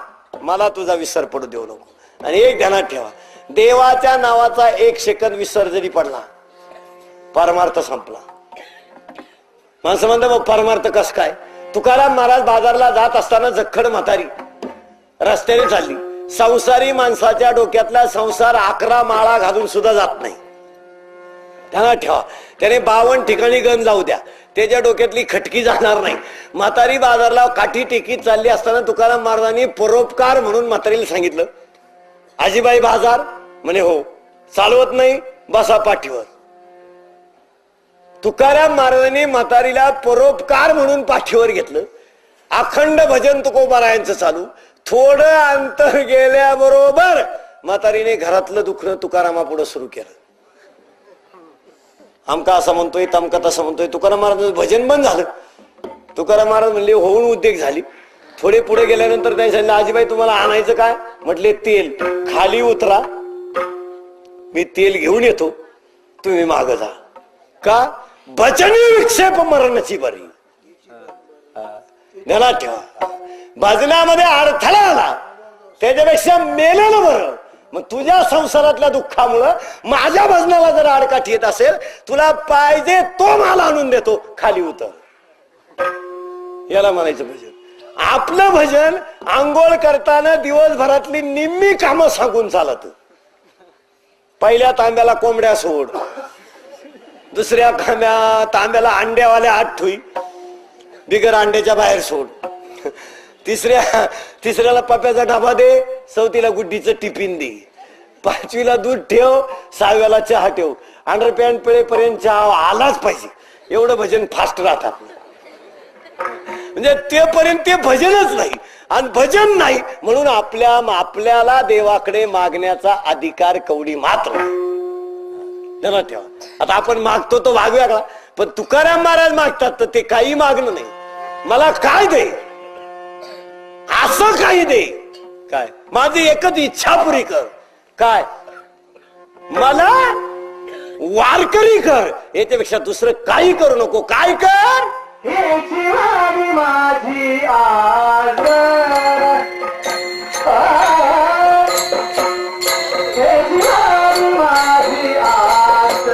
मला तुझा विसर पडू देऊ नको. आणि एक ध्यानात ठेवा, देवाच्या नावाचा 1 सेकंद विसर जरी पडला परमार्थ संपला. माणसं म्हणतात मग परमार्थ कस काय? तुकाराम महाराज बाजारला जात असताना जखड म्हातारी रस्त्याने चालली. संसारी माणसाच्या डोक्यातला संसार 11 माळा घालून सुद्धा जात नाही. ध्यानात ठेवा, त्याने 52 ठिकाणी गण जाऊ द्या, त्याच्या डोक्यातली खटकी जाणार नाही. म्हातारी बाजारला काठी टेकीत चालली असताना तुकाराम महाराजांनी परोपकार म्हणून म्हातारीला सांगितलं, आजीबाई बाजार म्हणे हो, चालवत नाही, बसा पाठीवर. तुकाराम महाराजांनी म्हातारीला परोपकार म्हणून पाठीवर घेतलं. अखंड भजन तुकोबारायांचं चालू. थोडं अंतर गेल्याबरोबर म्हातारीने घरातलं दुखणं तुकारामापुढे सुरू केलं. आमका असं म्हणतोय, तमका तसं म्हणतोय. तुकाराम महाराज भजन बंद झालं. तुकाराम महाराज म्हणले होऊन उद्योग झाली. थोडे पुढे गेल्यानंतर त्यांनी सांगितलं, आजीबाई तुम्हाला आणायचं काय? म्हटले तेल. खाली उतरा, मी तेल घेऊन येतो, तुम्ही माग जा. का? भजनी विक्षेप मरणाची बरी. ध्यानात ठेवा, भजनामध्ये अडथळा आला त्याच्यापेक्षा मेलेलं बरं. मग तुझ्या संसारातल्या दुःखामुळं माझ्या भजनाला जर आडकाठी येत असेल, तुला पाहिजे तो मला आणून देतो, खाली उतर. याला म्हणायचं भजन. आपलं भजन आंघोळ करताना दिवसभरातली निम्मी कामं सांगून चालत. पहिल्या तांब्याला कोंबड्या सोड, दुसऱ्या तांब्याला अंड्यावाल्या 8 ठुई बिगर अंड्याच्या बाहेर सोड, तिसऱ्याला पप्याचा डबा दे, 4थीला गुड्डीचं टिफिन दे, 5वीला दूध ठेव, 6व्याला चहा ठेव, अंडरपॅन्ट पिळेपर्यंत चहा आलाच पाहिजे. एवढं भजन फास्ट राहतात. म्हणजे तेपर्यंत ते भजनच नाही. आणि भजन नाही म्हणून आपल्याला देवाकडे मागण्याचा अधिकार कवडी मात्र. ठेवा, आता आपण मागतो तो भाग वेगळा, पण तुकाराम महाराज मागतात तर ते काही मागणं नाही. मला काय दे, असं काही दे, काय माझी एकच इच्छा पुरी कर. काय? मला वारकरी कर, याच्यापेक्षा दुसरं काही करू नको. काय कर? हे जीवानी माझी आज, हे जीवानी माझी आज,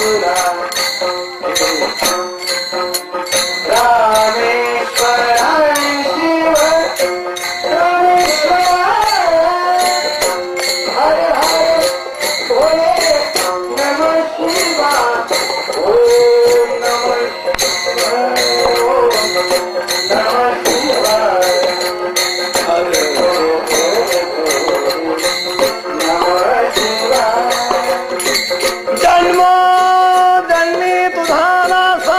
तुला रामेश्वर आणि शिव रामेश्वर हर हर बोले नमः शिवाय ओम नमः शिवाय नमः शिवाय हरे नमः शिवाय जन्म जन्मी तुझा नासा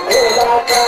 वेदाचा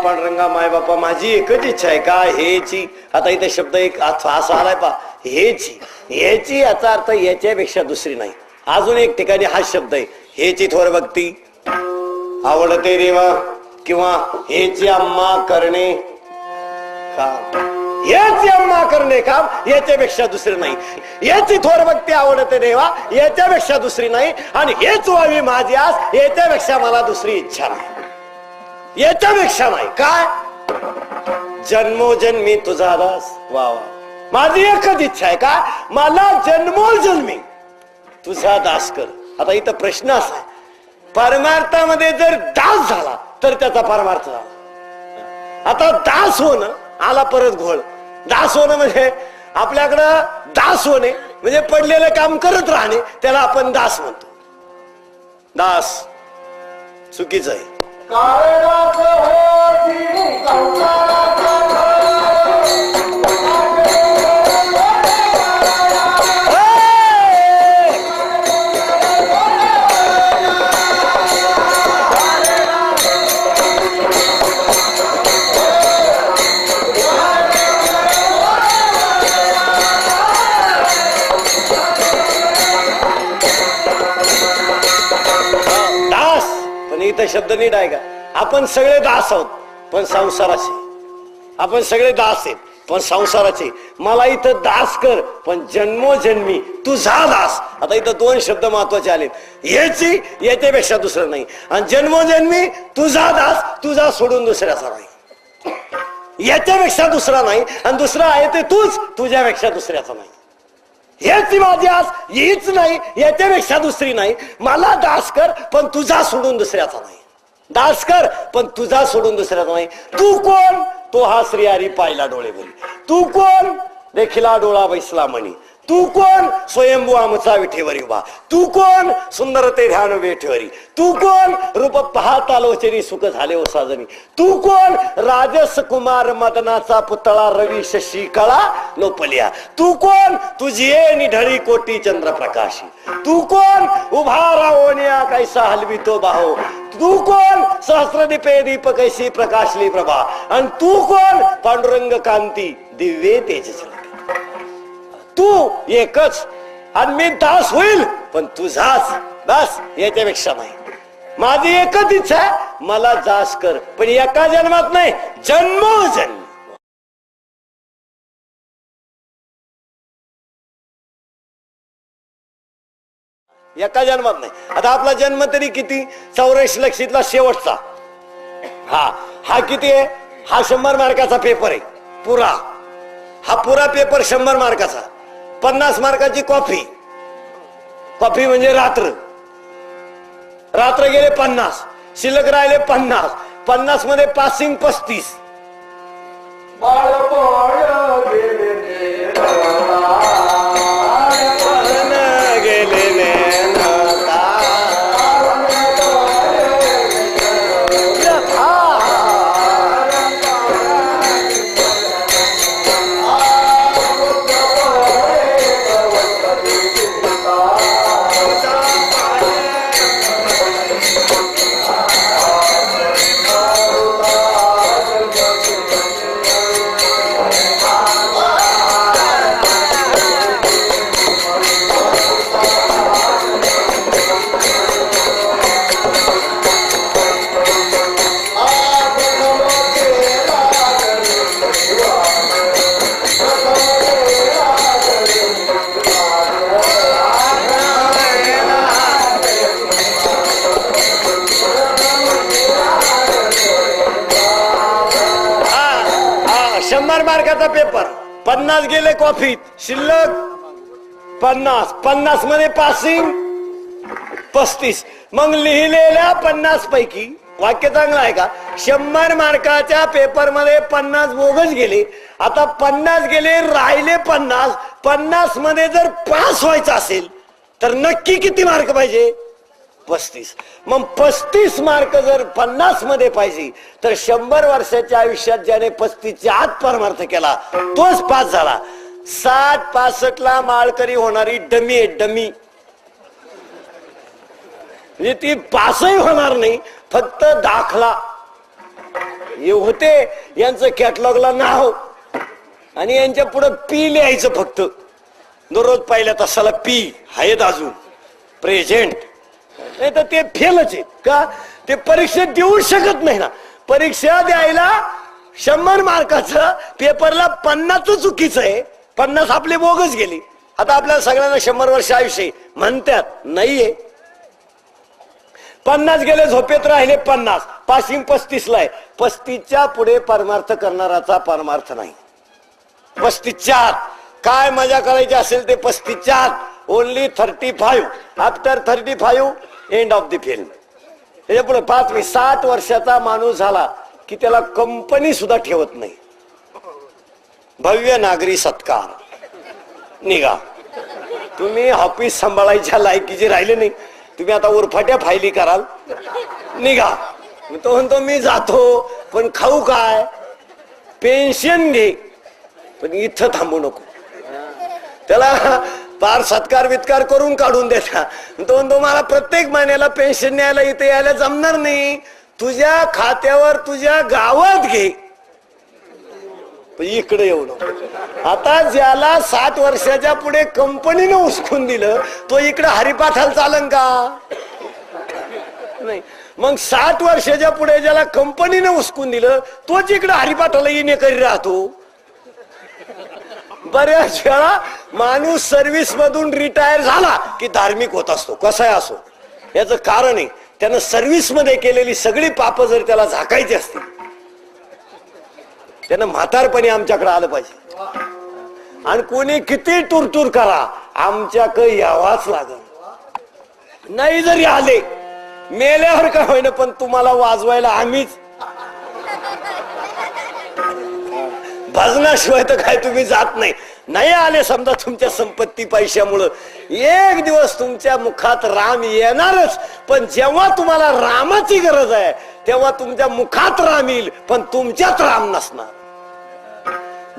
पांडुरंगा माय बापा माझी एकच इच्छा आहे का हेची. आता इथे शब्द एक असा आलाय पा हेची. हेची याचा अर्थ याच्यापेक्षा दुसरी नाही. अजून एक ठिकाणी हा शब्द आहे हेची थोर भक्ती आवडते देवा किंवा हेची अम्मा करणे काम. याची अम्मा करणे काम याच्यापेक्षा दुसरी नाही. याची थोर भक्ती आवडते देवा याच्यापेक्षा दुसरी नाही. आणि हेच व्हावी माझी आस याच्यापेक्षा मला दुसरी इच्छा नाही. याच्यापेक्षा नाही. काय जन्मोजन्मी तुझा दास. वा वा माझी एकच इच्छा आहे का मला जन्मोजन्मी तुझा दास कर. आता इथं प्रश्न असा आहे परमार्थामध्ये जर दास झाला तर त्याचा परमार्थ झाला. आता दास होणं आला परत घोळ. दास होणं म्हणजे आपल्याकडं दास होणे म्हणजे पडलेलं काम करत राहणे त्याला आपण दास म्हणतो. दास चुकीचं आहे. इथं शब्द नीट आहे का आपण सगळे दास आहोत पण संसाराचे. आपण सगळे दास आहेत पण संसाराचे. मला इथं दास कर पण जन्मोजन्मी तुझा दास. आता इथं दोन शब्द महत्वाचे आले याची याच्यापेक्षा दुसरं नाही. आणि जन्मोजन्मी तुझा दास तुझा सोडून दुसऱ्याचा नाही. याच्यापेक्षा दुसरा नाही आणि दुसरा आहे ते तूच तुझ्यापेक्षा दुसऱ्याचा नाही. हेच माझी आस हीच नाही याच्यापेक्षा दुसरी नाही. मला दास कर पण तुझा सोडून दुसऱ्याचा नाही. दास कर पण तुझा सोडून दुसऱ्याचा नाही. तू कोण तो हा श्रीहरी पाहिला डोळे भरी. तू कोण देखिला डोळा बैसला म्हणी. तू कोण स्वयंभू आमचा विठेवरी उभा. तू कोण सुंदर ते ध्यान वेठेवरी. तू कोण रूप पाहता लोचनी सुख झाले ओ साजनी. तू कोण राजस कुमार मदनाचा पुतळा रवी शशी कळा लोपल्या. तू कोण तुझी निढळी कोटी चंद्रप्रकाशी. तू कोण उभा राहोनिया कैसा हलवितो बाहो. तू कोण सहस्रदीपे दीप कैसी प्रकाशली प्रभा. आणि तू कोण पांडुरंग कांती दिव्ये तेज झलके. तू एकच आणि मी दास होईल पण तुझाच दास याच्यापेक्षा नाही. माझी एकच इच्छा आहे मला दास कर पण एका जन्मात नाही जन्मोजन्म. एका जन्मात नाही. आता आपला जन्म तरी किती 84 लक्षितला शेवटचा. हा किती आहे हा 100 मार्काचा पेपर आहे पुरा. हा पुरा पेपर 100 मार्काचा. 50 मार्काची कॉफी. कॉफी म्हणजे रात्र. रात्र गेले 50 शिल्लक राहिले 50. 50 मध्ये पासिंग 35. मार्काचा पेपर 50 गेले कॉफीत शिल्लक 50 मध्ये पासिंग 35. मग लिहिलेल्या 50 पैकी वाक्य चांगलं आहे का 100 मार्काच्या पेपर मध्ये 50 बोगस गेले. आता 50 गेले राहिले 50. 50 मध्ये जर पास व्हायचं असेल तर नक्की किती मार्क पाहिजे 35. मग 35 मार्क जर 50 मध्ये पाहिजे तर 100 वर्षाच्या आयुष्यात ज्याने 35च्या आत परमार्थ केला तोच पास झाला. 60-65 ला माळकरी होणारी डमी आहे डमी. म्हणजे ती पासही होणार नाही फक्त दाखला हे होते यांचं कॅटलॉगला नाव आणि यांच्या पुढे पी लिहायचं फक्त. दररोज पहिल्या तासाला पी आहेत अजून प्रेझेंट. नाही तर ते फेलच आहेत का? ते परीक्षेत देऊ शकत नाही ना. परीक्षा द्यायला 100 मार्काचं पेपरला 50 चुकीचं आहे. 50 आपले बोगस गेली. आता आपल्याला सगळ्यांना 100 वर्ष आयुष्य म्हणतात, नाहीये. 50 गेले, झोपेत राहिले 50. पासिंग 35 ला आहे. 35च्या पुढे परमार्थ करणाराचा परमार्थ नाही. 35च्या आत काय मजा करायची असेल ते 35च्या आत. Only 35. After 35 end of the film. त्याच्या पुढे 5 60 वर्षाचा माणूस झाला की त्याला कंपनी सुद्धा ठेवत नाही. भव्य नागरी सत्कार, निघा. तुम्ही ऑफिस सांभाळायच्या लायकीचे राहिले नाही. तुम्ही आता उरफाट्या फायली कराल, निघा. तो म्हणतो मी जातो पण खाऊ काय? पेन्शन घे पण इथं थांबू नको. त्याला फार सत्कार वित्कार करून काढून देता. तो म्हणतो मला प्रत्येक महिन्याला पेन्शन न्यायला इथे यायला जमणार नाही. तुझ्या खात्यावर तुझ्या गावात घे, इकडे येऊ नको. आता ज्याला 60 वर्षाच्या पुढे कंपनीनं उचकून दिलं तो इकडे हरिपाठाला चालन का? नाही. मग 60 वर्षाच्या पुढे ज्याला कंपनीनं उचकून दिलं तोच इकडे हरिपाठाला येणे करी राहतो. बऱ्याच वेळा माणूस सर्व्हिस मधून रिटायर झाला की धार्मिक होत असतो, कसाही असो. याचं कारण आहे त्यानं सर्व्हिस मध्ये केलेली सगळी पाप जर त्याला झाकायची असतील त्यानं म्हातारपणी आमच्याकडे आलं पाहिजे. आणि कोणी किती टूरटूर करा आमच्याकडे यावाच लागल. नाही जरी आले मेल्यावर काय होईना पण तुम्हाला वाजवायला आम्हीच. भजनाशिवाय तर काय तुम्ही जात नाही. नाही आले समजा तुमच्या संपत्ती पैशामुळं एक दिवस तुमच्या मुखात राम येणारच. पण जेव्हा तुम्हाला रामाची गरज आहे तेव्हा तुमच्या मुखात राम येईल पण तुमच्यात राम नसणार.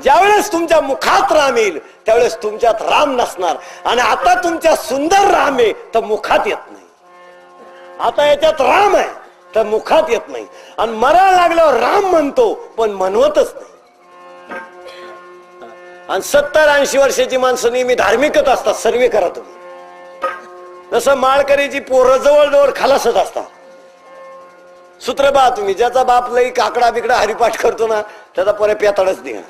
ज्यावेळेस तुमच्या मुखात राम येईल त्यावेळेस तुमच्यात राम नसणार. आणि आता तुमच्या सुंदर राम आहे तर मुखात येत नाही. आता याच्यात राम आहे तर मुखात येत नाही. आणि मरायला लागल्यावर राम म्हणतो पण म्हणवतच नाही. आणि 70-80 वर्षाची माणसं नेहमी धार्मिकच असतात. सर्वे करा तुम्ही. जसं माळकरीची पोरं जवळजवळ खालासच असतात. सूत्र पहा तुम्ही. ज्याचा बाप लई काकडा बिकडा हरिपाठ करतो ना त्याचा पोरे पेताडच निघा.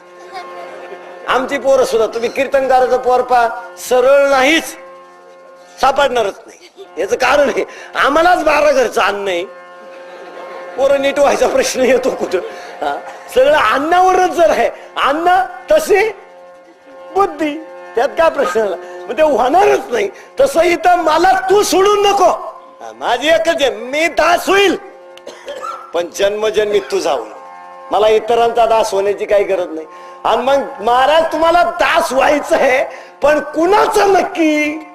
आमची पोरं सुद्धा तुम्ही कीर्तनकाराचं पोर पहा सरळ नाहीच, सापडणारच नाही. याचं कारण आहे आम्हालाच 12 घरचं अन्न नाही. पोरं नीट व्हायचा प्रश्न येतो कुठं? सगळं अन्नावरच जर आहे. अन्न तशी बुद्धी, त्यात काय प्रश्न आला? मग ते होणारच नाही. तसं इथं मला तू सोडून नको. माझी एकच आहे, मी दास होईल पण जन्मजन्मी तुझा होईल. मला इतरांचा दास होण्याची काही गरज नाही. आणि मग महाराज तुम्हाला दास व्हायचं आहे पण कुणाचं नक्की?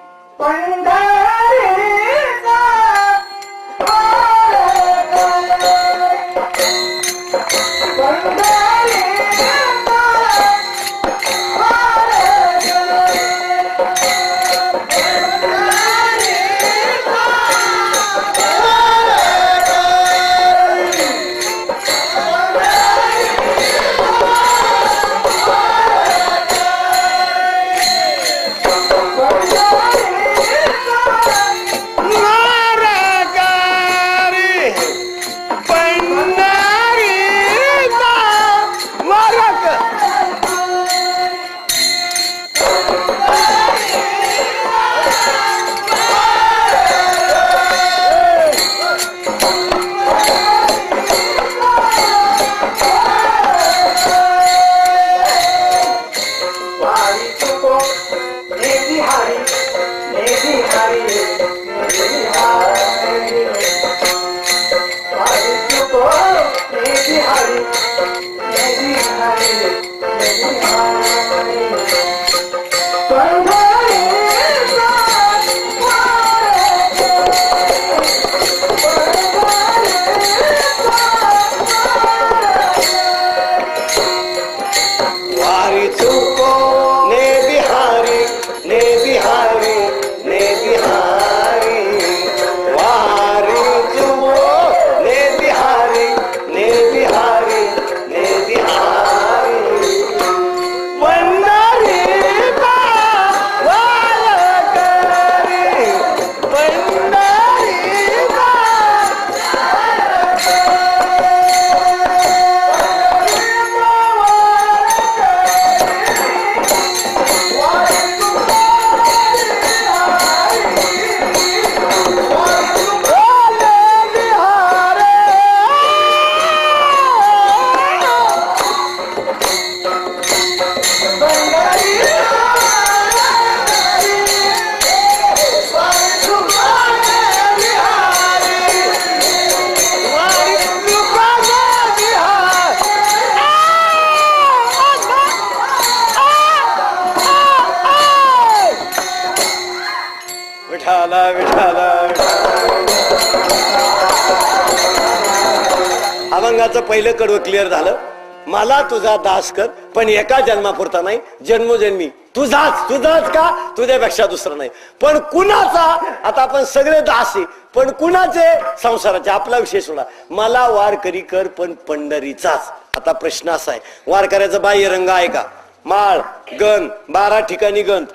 पांडुरंगाचं पहिलं कडवं क्लिअर झालं. मला तुझा दास कर, पण एका जन्मापुरता नाही, जन्मोजन्मी तुझाच. तुझाच का? तुझ्यापेक्षा दुसरं नाही. पण कुणाचा? आता आपण सगळे दास आहे, पण कुणाचे? संसाराचे. आपला विषय सोडा. मला वारकरी कर, पण पंढरीचाच. आता प्रश्न असा आहे, वारकऱ्याचा बाह्य रंग आहे का? माळ, गंध, 12 ठिकाणी गंध.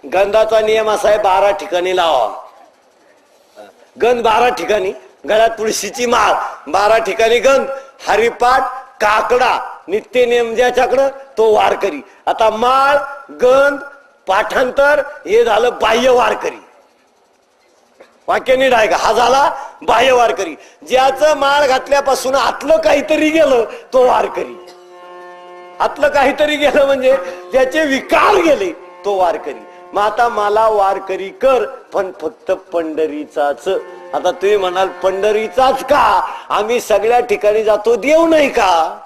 गंधाचा नियम असा आहे 12 ठिकाणी लावा. गंध 12 ठिकाणी, गळ्यात तुळशीची माळ, 12 ठिकाणी गंध, हरिपाठ, काकडा, नित्य नियम ज्याच्याकडं तो वारकरी. आता माळ, गंध, पाठांतर हे झालं बाह्य वारकरी. वाक्य नीट आहे का? हा झाला बाह्य वारकरी. ज्याचं माळ घातल्यापासून आतलं काहीतरी गेलं तो वारकरी. आतलं काहीतरी गेलं म्हणजे ज्याचे विकार गेले तो वारकरी. मग आता मला वारकरी कर, पण फक्त पंढरीचाच. आता तुम्ही म्हणाल पंढरीचाच का? आम्ही सगळ्या ठिकाणी जातो, देव नाही का?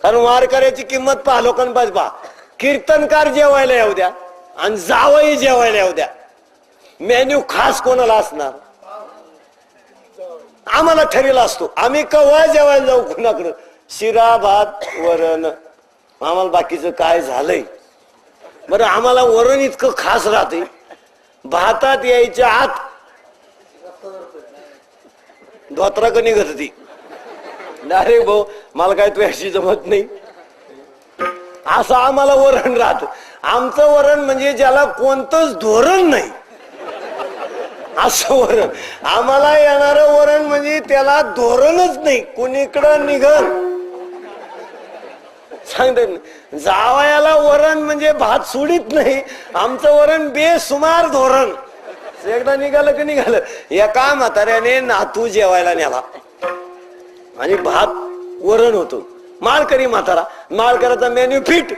कारण वारकऱ्याची किंमत पहा, लोकांपास पहा. कीर्तनकार जेवायला येऊ द्या आणि जावई जेवायला येऊ द्या, मेन्यू खास कोणाला असणार? आम्हाला ठरेला असतो. आम्ही केव्हा जेवायला जाऊ कुणाकडं? शिरा, भात, वरण. आम्हाला बाकीचं काय झालंय? बरं, आम्हाला वरण इतकं खास राहते, भातात यायच्या आत धोत्राक निघत होती. डायरेक्ट भाऊ मला काय तुझ्याशी जमत नाही, असं आम्हाला वरण राहत. आमचं वरण म्हणजे ज्याला कोणतंच धोरण नाही असं वरण. आम्हाला येणारं वरण म्हणजे त्याला धोरणच नाही, कुणीकडं निघल सांगते. जावयाला वरण म्हणजे भात सोडित नाही. आमचं वरण बेसुमार धोरण. एकदा निघालं की निघालं. एका म्हाताऱ्याने नातू जेवायला नेला आणि भात वरण होतो. माळकरी म्हातारा, माळकऱ्याचा मेन्यू फिट,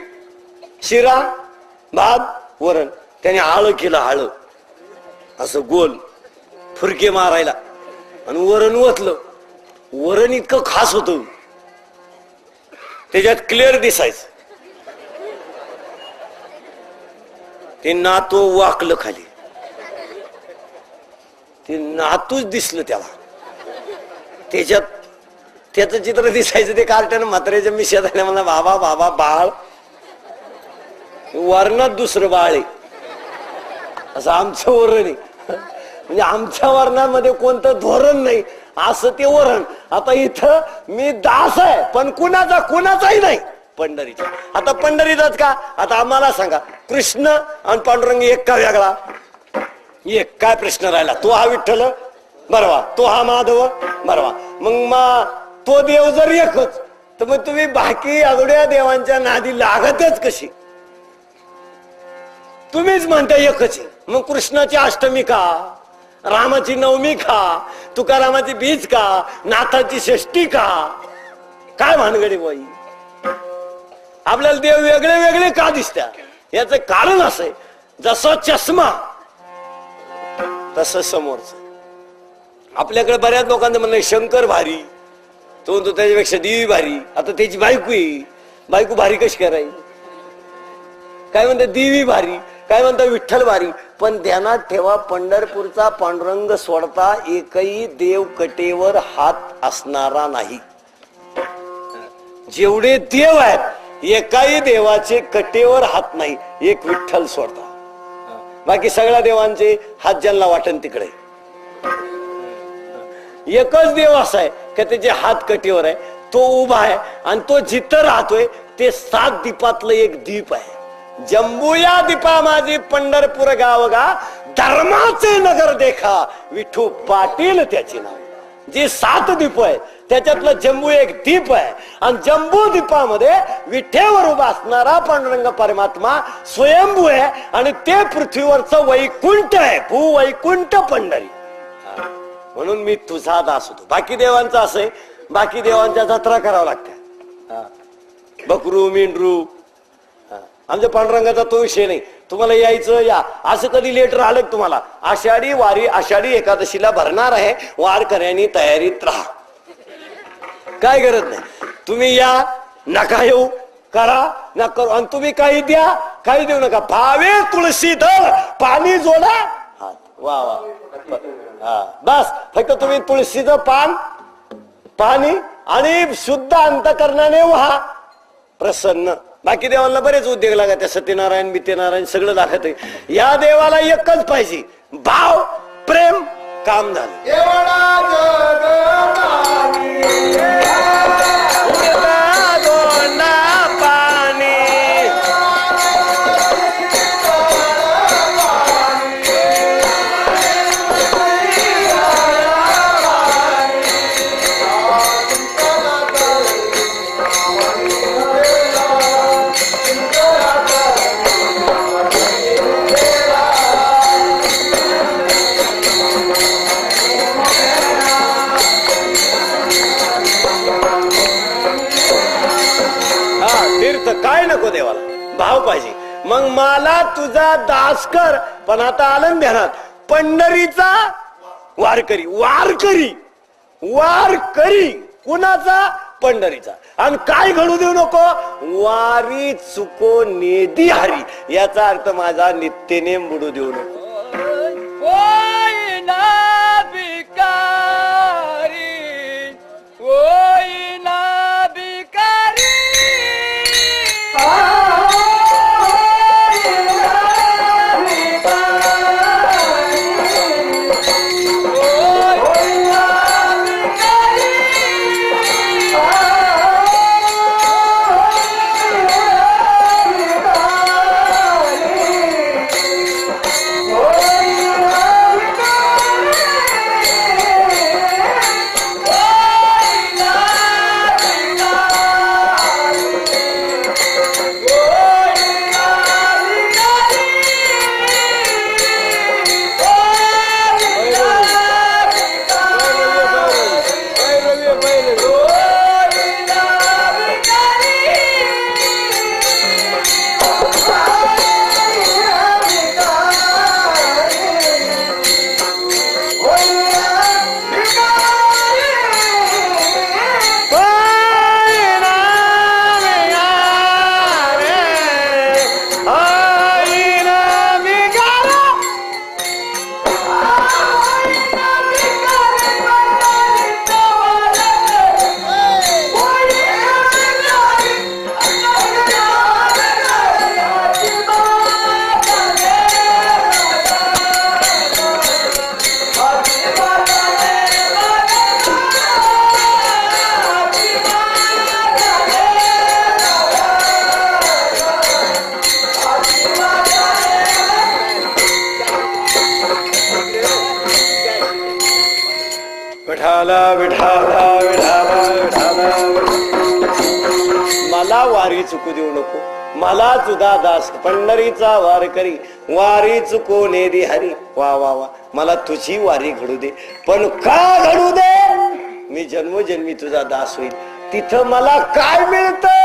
शिरा, भात, वरण. त्याने आळ केलं, आळ असं गोल फुरके मारायला आणि वरण ओतलं. वरण इतकं खास होतं, त्याच्यात क्लिअर दिसायचं. ते नातू वाकलं खाली, ते नातूच दिसलं त्याला. त्याच्यात त्याचं चित्र दिसायचं. ते कार्टन म्हाताऱ्याच्या मिशात आल्या. मला बाबा बाबा बाळ, वर्णात दुसरं बाळ आहे असं आमचं वरण आहे. म्हणजे आमच्या वर्णामध्ये कोणतं धोरण नाही असं ते वरण. आता इथं मी दास आहे, पण कुणाचाही नाही, पंढरीचा. आता पंढरीचाच का? आता आम्हाला सांगा, कृष्ण आणि पांडुरंग एक का वेगळा? एक. काय प्रश्न राहिला? तो हा विठ्ठल बरवा, तो हा माधव बरवा. मग तो देव जर एकच, तर मग तुम्ही बाकी अगोड्या देवांच्या नादी लागतच कशी? तुम्हीच म्हणता एकच आहे. मग कृष्णाची अष्टमी का? रामाची नवमी का? तुकारामाची बीज का? नाथाची षष्टी का? काय भानगडी बाई? आपल्याला देव वेगळे वेगळे का दिसतात? याच कारण असं आहे, जसं चष्मा तसं समोरच. आपल्याकडे बऱ्याच लोकांचं म्हणणं शंकर भारी, तो म्हणतो त्याच्यापेक्षा देवी भारी. आता त्याची बायको आहे, बायको भारी कशी करायची? काय म्हणतात देवी भारी, काय म्हणतात विठ्ठल भारी. पण ध्यानात ठेवा, पंढरपूरचा पांडुरंग सोडता एकही देव कटेवर हात असणारा नाही. जेवढे देव आहेत एकाही देवाचे कटेवर हात नाही, एक विठ्ठल सोडता. बाकी सगळ्या देवांचे हात ज्यांना वाटन तिकडे. एकच देव असा आहे की त्याचे हात कटेवर आहे, तो उभा आहे आणि तो जिथं राहतोय ते 7 दीपातलं एक दीप आहे. जंबूया दीपा माझी पंढरपूर गावगा, धर्माचे नगर देखा, विठू पाटील त्याचे नाव. जे 7 दीप आहे त्याच्यातलं जंबू एक दीप आहे. आणि जंबू दीपामध्ये विठेवर उभा असणारा पांडुरंग परमात्मा स्वयंभू आहे आणि ते पृथ्वीवरचं वैकुंठ आहे, भूवैकुंठ पंढरी. म्हणून मी तुझा दास होतो. बाकी देवांचं असं आहे, बाकी देवांच्या जत्रा करावं लागत्या, बकरू मेंढरू. आमच्या पांडुरंगाचा तो विषय नाही. तुम्हाला यायचं या, असं कधी लेटर आलं तुम्हाला? आषाढी वारी, आषाढी एकादशीला भरणार आहे, वारकऱ्यांनी तयारीत राहा. काय गरज नाही, तुम्ही या, नका येऊ, करा ना करू. आणि तुम्ही काही द्या, काही देऊ नका. भावे तुळशी दल पाणी जोडा हात. वा वा, हा बस. फक्त तुम्ही तुळशीचं पान पाणी आणि शुद्ध अंतकरणाने व्हा प्रसन्न. बाकी देवाला बरेच उद्योग लागत, सत्यनारायण बित्यनारायण सगळं लागत आहे. या देवाला एकच पाहिजे, भाव प्रेम, काम झालं. काय नको देवाला, भाव पाहिजे. मग मला तुझा दास कर. पण आता आनंद ध्यानात, पंढरीचा वारकरी. वारकरी वारकरी कुणाचा? पंढरीचा. आणि काय घडू देऊ नको, वारी चुको नेदी हरी. याचा अर्थ माझा नित्यनेम बुडू देऊ नको. मला वारी चुकू देऊ नको. मला तुझा दास पंढरीचा वारकरी. वारी चुको नेदी हरी. वा वा वा. मला तुझी वारी घडू दे. पण का घडू दे? मी जन्मोजन्मी तुझा दास होईल. तिथं मला काय मिळतं?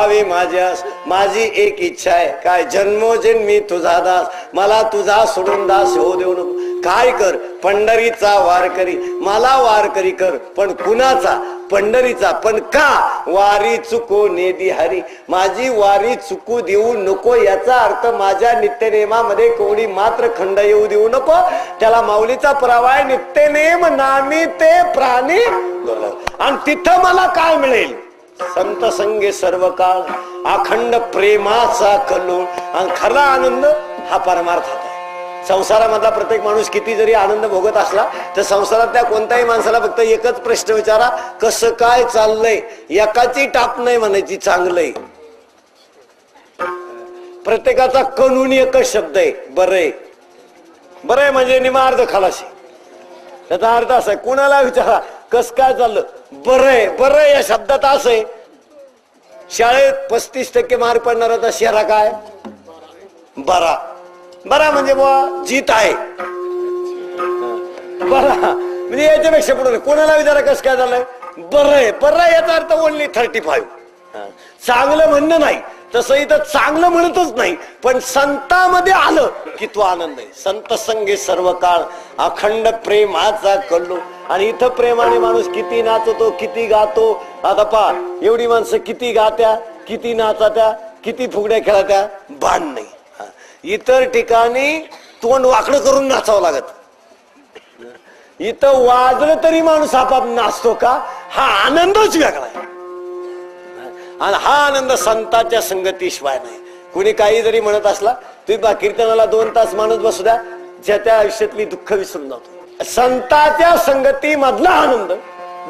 व्हावे माझ्यास, माझी एक इच्छा आहे काय, जन्मोजन्मी तुझा दास, मला तुझा सोडून दास होऊ देऊ नको. काय कर, पंढरीचा वारकरी, मला वारकरी कर, पण कुणाचा, पंढरीचा. पण का, वारी चुको नेदी हरी, माझी वारी चुकू देऊ नको. याचा अर्थ माझ्या नित्यनेमामध्ये कोणी मात्र खंड येऊ देऊ नको. त्याला माऊलीचा पुरावा आहे, नित्यनेम नामी ते प्राणी. आणि तिथं मला काय मिळेल, संत संगे सर्व काळ, अखंड प्रेमाचा कल्लोळ. आणि खरा आनंद हा परमार्थात आहे. संसारामधला प्रत्येक माणूस किती जरी आनंद भोगत असला तर संसारातल्या कोणत्याही माणसाला फक्त एकच प्रश्न विचारा, कसं काय चाललंय. एकाची टाप नाही म्हणायची चांगलंय. प्रत्येकाचा कणून एकच शब्द आहे, बरंय. बरंय म्हणजे निमार्थ खलाशी. त्याचा अर्थ असा आहे, कुणाला विचारा कस काय चाललं, बरंय. बरं या शब्दात असं आहे, शाळेत 35% मार्क पडणारा शेरा काय, बरा. बरा म्हणजे बुवा जीत आहे. बरा म्हणजे याच्यापेक्षा पुढे कोणाला विचारा कसं काय झालंय, बरंय. बरं याचा अर्थ ओनली 35. चांगलं म्हणणं नाही, तसं इथं चांगलं म्हणतच नाही, पण संतामध्ये आलं की तो आनंद आहे. संत संगे सर्व काळ, अखंड प्रेमाचा कल्लो. आणि इथं प्रेमाने माणूस किती नाचतो, किती गातो. आता पहा, एवढी माणसं किती गात्या, किती नाचात्या, किती फुगड्या खेळत्या, भान नाही. इतर ठिकाणी तोंड वाकडं करून नाचावं लागत. इथं वाजलं तरी माणूस आपाप नाचतो का, हा आनंदच वेगळा आहे. आणि हा आनंद संतांच्या संगतीशिवाय नाही. कुणी काही जरी म्हणत असला तुम्ही कीर्तनाला 2 तास माणूस बसू द्या, ज्या त्या आयुष्यातली दुःख विसरून जातो. संतांच्या संगती मधला आनंद,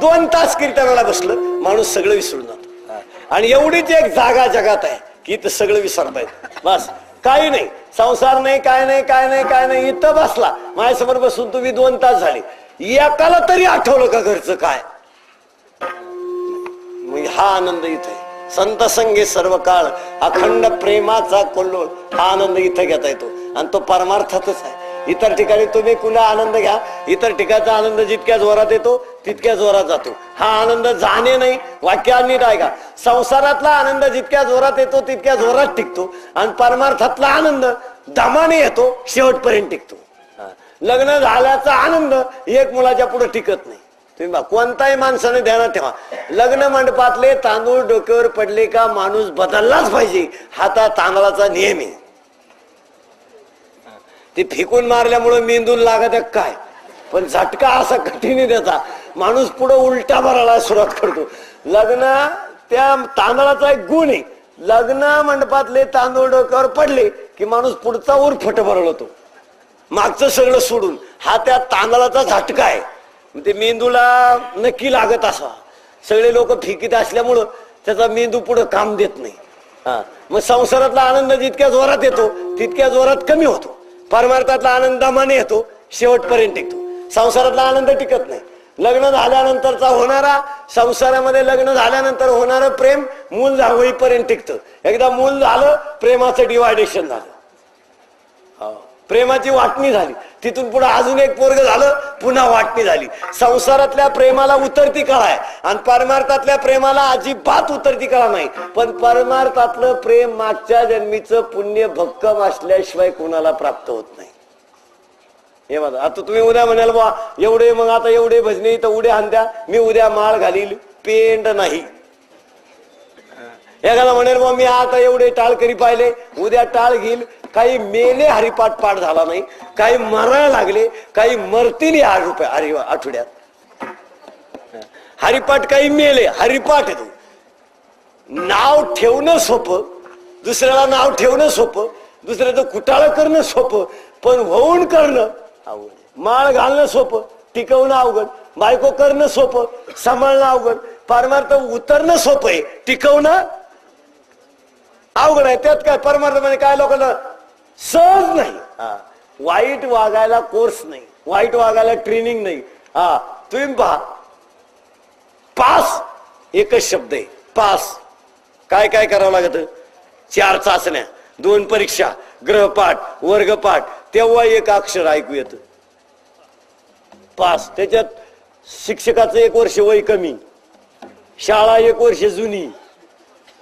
2 तास कीर्तनाला बसलं माणूस सगळं विसरून जातो. आणि एवढीच एक जागा जगात आहे की इथं सगळं विसरताय. बस काही नाही, संसार नाही, काय नाही, काय नाही, काय नाही. इथं बसला माझ्यासमोर बसून तुम्ही 2 तास झाले, एकाला तरी आठवलं का घरचं काय. हा आनंद इथे संत संगे सर्व काळ, अखंड प्रेमाचा कल्लोळ. हा आनंद इथं घेता येतो आणि तो परमार्थातच आहे. इतर ठिकाणी तुम्ही कुणा आनंद घ्या, इतर ठिकाणचा आनंद जितक्या जोरात येतो तितक्या जोरात जातो. हा आनंद जाणे नाही, वाक्यांनी काय का, संसारातला आनंद जितक्या जोरात येतो तितक्या जोरात टिकतो. आणि परमार्थातला आनंद दमाने येतो, शेवटपर्यंत टिकतो. लग्न झाल्याचा आनंद एक मुलाच्या पुढे टिकत नाही. तुम्ही कोणताही माणसाने ध्यानात ठेवा, लग्न मंडपातले तांदूळ डोक्यावर पडले का माणूस बदललाच पाहिजे, हा तांदळाचा नियम आहे. ते फेकून मारल्यामुळे मेंदूला लागत काय, पण झटका असा कठीण त्याचा, माणूस पुढे उलटा भरायला सुरुवात करतो. लग्न त्या तांदळाचा एक गुण आहे, लग्न मंडपातले तांदूळ डोक्यावर पडले की माणूस पुढचा उरफट भरल होतो, मागचं सगळं सोडून. हा त्या तांदळाचा झटका आहे, ते मेंदूला नक्की लागत असा. सगळे लोक फिकीत असल्यामुळं त्याचा मेंदू पुढे काम देत नाही. मग संसारातला आनंद जितक्या जोरात येतो तितक्या जोरात कमी होतो. परमार्थातला आनंद दमाने येतो, शेवटपर्यंत टिकतो. संसारातला आनंद टिकत नाही. लग्न झाल्यानंतरचा होणारा, संसारामध्ये लग्न झाल्यानंतर होणारं प्रेम मूल होईपर्यंत टिकतं. एकदा मूल झालं, प्रेमाचं डिवायडेशन झालं, प्रेमाची वाटणी झाली. तिथून पुढे अजून एक पोरग झालं, पुन्हा वाटणी झाली. संसारातल्या प्रेमाला उतरती कळा आहे आणि परमार्थातल्या प्रेमाला अजिबात उतरती कळा नाही. पण परमार्थातलं प्रेम मागच्या जन्मीचं पुण्य भक्कम असल्याशिवाय कोणाला प्राप्त होत नाही. हे बघा, आता तुम्ही उद्या म्हणाल बा एवढे, मग आता एवढे भजने तर उद्या आणत्या, मी उद्या माळ घालील, पेंड नाही. एखादा म्हणेल बा मी आता एवढे टाळकरी पाहिले, उद्या टाळ घेईल. काही मेले हरिपाठ पाठ झाला नाही, काही मरायला लागले, काही मरतील या आठवड्यात. हरिपाठ काही मेले, हरिपाठ येतो. नाव ठेवणं सोपं, दुसऱ्याला नाव ठेवणं सोपं, दुसऱ्याचं कुटाळा करणं सोपं, पण होऊन करणं अवघड. माळ घालणं सोपं, टिकवणं अवघड. बायको करणं सोपं, सांभाळणं अवघड. परमार्थ उतरणं सोपं आहे, टिकवणं अवघड आहे. त्यात काय परमार्थ म्हणजे काय, लोकांना सहज नाही. वाईट वागायला कोर्स नाही, वाईट वागायला ट्रेनिंग नाही. तुम्ही पहा, पास एकच शब्द आहे, पास. काय काय करावं लागत, 4 चाचण्या, 2 परीक्षा, ग्रहपाठ, वर्गपाठ, तेव्हा एक अक्षर ऐकू येत. पास. त्याच्यात शिक्षकाचं 1 वर्ष वय कमी, शाळा 1 वर्ष जुनी,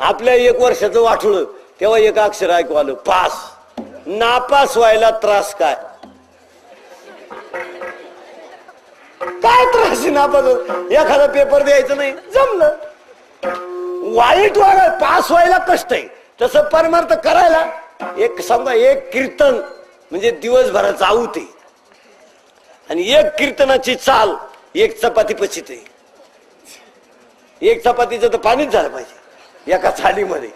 आपल्या 1 वर्षाचं वाटुळ तेव्हा एक अक्षर ऐकू आलं पास. नापास व्हायला त्रास काय काय त्रास आहे नापास एखादा पेपर द्यायचं नाही जमलं. वाईट व्हायला पास व्हायला कष्ट आहे तसं परमार्थ करायला एक समजा एक कीर्तन म्हणजे दिवसभराचं आऊत आहे आणि एक कीर्तनाची चाल एक चपाती पचित आहे. एक चपातीचं तर पाणीच झालं पाहिजे एका थालीमध्ये.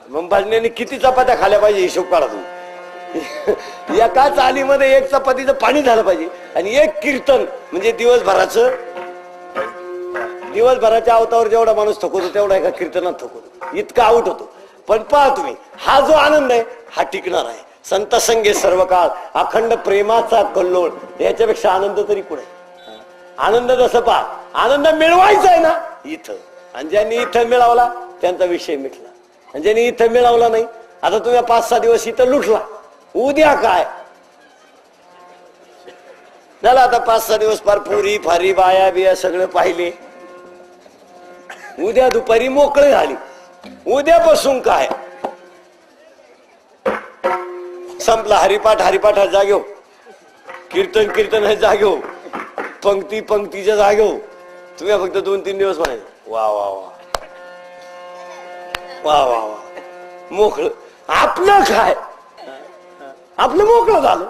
मग भाजण्याने किती चपात्या खाल्या पाहिजे हिशोब काढा तू. एका चालीमध्ये एक चपातीचं पाणी झालं पाहिजे आणि एक कीर्तन म्हणजे दिवसभराच्या अवतावर जेवढा माणूस थकवतो तेवढा एका कीर्तनात थकवतो इतका आऊट होतो. पण पहा तुम्ही हा जो आनंद आहे हा टिकणार आहे. संत संगे सर्व काळ अखंड प्रेमाचा कल्लोळ याच्यापेक्षा आनंद तरी कुठे. आनंद जसं पहा आनंद मिळवायचा आहे ना इथं आणि ज्यांनी इथं मिळवला त्यांचा विषय मिटला आणि ज्यांनी इथं मिळवला नाही आता तुम्ही 5-6 दिवस इथं लुटला उद्या काय झालं. आता 5-6 दिवस फार पुरी फारी बाया बिया सगळं पाहिले. उद्या दुपारी मोकळे झाली. उद्यापासून काय संपला. हरिपाठ जागेव कीर्तन जागेव पंक्तीच्या जागेव तुम्ही फक्त 2-3 दिवस म्हणायचं वा वा वा वा वा वा मोकळं. आपलं काय आपलं मोकळं झालं.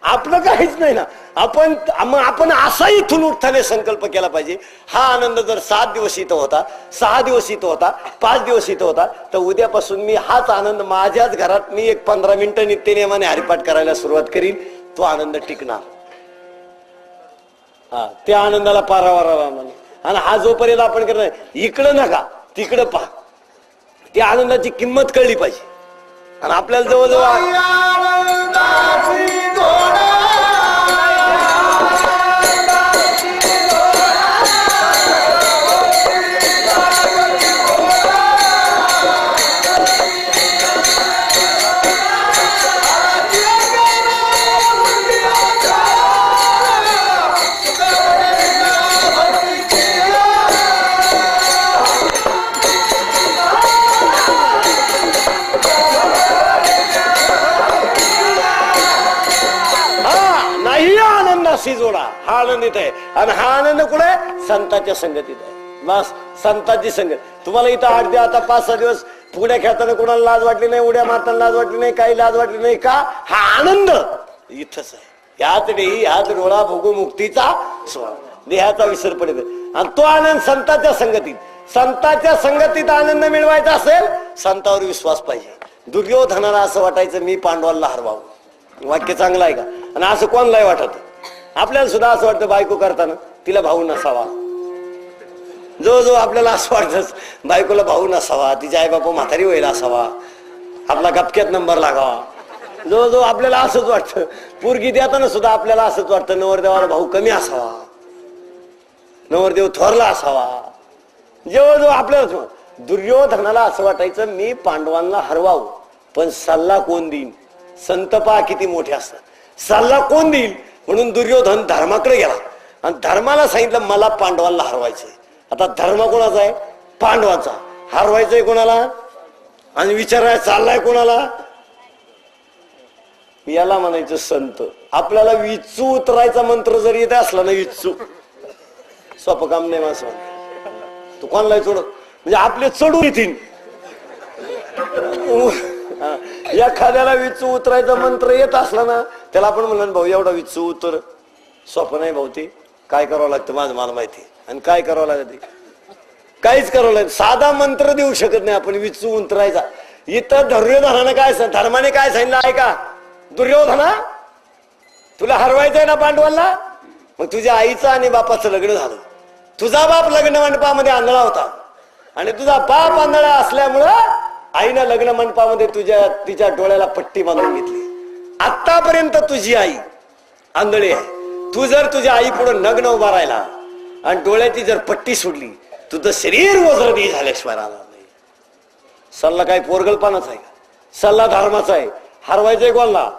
आपलं काहीच नाही ना. आपण असा इथून उठताना संकल्प केला पाहिजे हा आनंद जर 7 दिवस इथं होता 6 दिवस इथं होता 5 दिवस इथं होता तर उद्यापासून मी हाच आनंद माझ्याच घरात मी एक 15 मिनिटं नित्यनेमाने हरिपाठ करायला सुरुवात करीन. तो आनंद टिकणार. त्या आनंदाला पारावारा नाही. आणि हा जोपर्यंत आपण करणार इकडं नका तिकडं पहा त्या आनंदाची किंमत कळली पाहिजे. आणि आपल्याला जवळजवळ जोडा हा आनंदित आहे. आणि हा आनंद कुठे संतांच्या संगतीत आहे. बस संतांची संगत. तुम्हाला इथं 8 दिवस आता 5-6 दिवस फुगड्या खेळताना कोणाला लाज वाटली नाही उड्या मारताना लाज वाटली नाही काही लाज वाटली नाही का हा आनंद इथंच आहे. ह्यात डोळा भोगू मुक्तीचा देहाचा विसर पडेल. आणि तो आनंद संतांच्या संगतीत आनंद मिळवायचा असेल संतावर विश्वास पाहिजे. दुर्योधनाला असं वाटायचं मी पांडवांना हरवावं. वाक्य चांगलं आहे का. आणि असं कोणालाही वाटत. आपल्याला सुद्धा असं वाटतं बायको करताना तिला भाऊ नसावा. जो आपल्याला असं वाटतं बायकोला भाऊ नसावा तिच्या आई बापा म्हातारी व्हायला असावा आपला गपक्यात नंबर लागावा. जो आपल्याला असंच वाटतं. पोरगी देताना सुद्धा आपल्याला असंच वाटतं नवरदेवाला भाऊ कमी असावा नवरदेव थोरला असावा. जेव्हा आपल्याला दुर्योधनाला असं वाटायचं मी पांडवांना हरवावं पण सल्ला कोण देईन. संत पहा किती मोठे असतात. सल्ला कोण देईल म्हणून दुर्योधन धर्माकडे गेला आणि धर्माला सांगितलं मला पांडवांना हरवायचंय. आता धर्म कोणाचा आहे पांडवाचा. हरवायचंय कोणाला आणि विचारायला चाललाय कोणाला याला म्हणायचं संत. आपल्याला विचू उतरायचा मंत्र जरी येत असला ना विचू सोपं काम नाही माणसं तू कोणाला चढ म्हणजे आपले चढून येतील. एखाद्याला विचू उतरायचा मंत्र येत असला ना त्याला आपण म्हणलं भाऊ एवढा विचू उतर सोपं नाही भाऊ. ते काय करावं लागतं माझं मला माहिती. आणि काय करावं लागत काहीच करावं लागत. साधा मंत्र देऊ शकत नाही आपण विचू उतरायचा. इथं दुर्योधनाने काय धर्माने काय सांगितलं आहे का दुर्योधना तुला हरवायचंय ना पांडवांना मग तुझ्या आईचं आणि बापाचं लग्न झालं. तुझा बाप लग्न मंडपामध्ये आंधळा होता आणि तुझा बाप आंधळा असल्यामुळं आईनं लग्न मंडपामध्ये तिच्या डोळ्याला पट्टी बांधून घेतली. आतापर्यंत तुझी आई आंधळी आहे. तू जर तुझ्या आई पुढे नग्न उभा राहिला आणि डोळ्याची जर पट्टी सोडली तुझं शरीर वज्रदेह झाल्याशिवाय राहणार नाही. सल्ला काय पोरगलपणाचा आहे का. सल्ला धर्माचा आहे. हरवायचंय कोणाला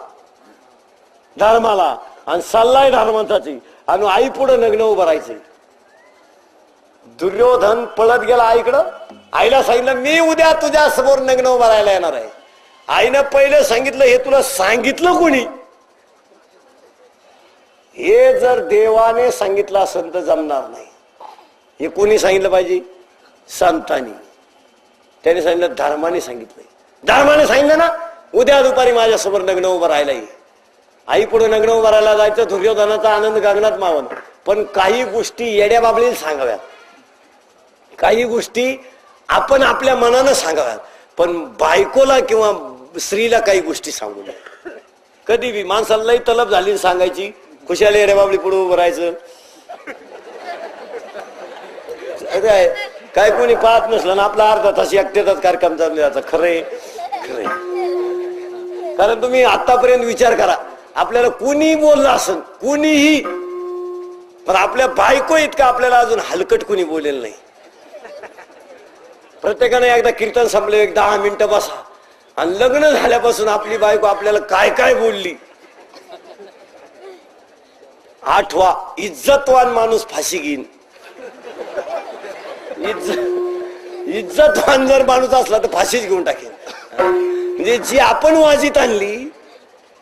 धर्माला आणि सल्ला आहे धर्माचाची आणि आई पुढे नग्न उभं राहायचंय. दुर्योधन पळत गेला आईकडं आईला सांगितलं मी उद्या तुझ्या समोर नग्न उभा राहायला येणार आहे. आईनं पहिलं सांगितलं हे तुला सांगितलं कोणी? हे जर देवाने सांगितलं असेल तर जमणार नाही. हे कोणी सांगितलं पाहिजे? संतांनी. त्याने सांगितलं धर्माने सांगितलंय. धर्माने सांगितलं ना उद्या दुपारी माझ्यासमोर नग्न उभं राहायला ये. आई पुढे नग्न उभं राहायला जायचं. दुर्योधनाचा आनंद गगनात मावन. पण काही गोष्टी येड्या बाबळीला सांगाव्यात, काही गोष्टी आपण आपल्या मनानं सांगाव्यात, पण बायकोला किंवा स्त्रीला काही गोष्टी सांगू नये. कधी बी माणसाला लई तलब झाली सांगायची, खुशाली येड्या बाबळी पुढे उभं राहायचं. काय कोणी पाहत नसलं ना आपला अर्धा तास एकट्याचाच कार्यक्रम चालू जायचा. खरंय खरंय. कारण तुम्ही आतापर्यंत विचार करा, आपल्याला कुणी बोललं असेल, कुणीही, पण आपल्या बायको इतकं आपल्याला अजून हलकट कुणी बोलेल नाही. प्रत्येकाने एकदा कीर्तन संपलं, एक 10 मिनिटं बसा आणि लग्न झाल्यापासून आपली बायको आपल्याला काय काय बोलली. आठवा, इज्जतवान माणूस फाशी घेईन. इज्जतवान जर माणूस असला तर फाशीच घेऊन टाकेल. म्हणजे जी आपण वाजीत आणली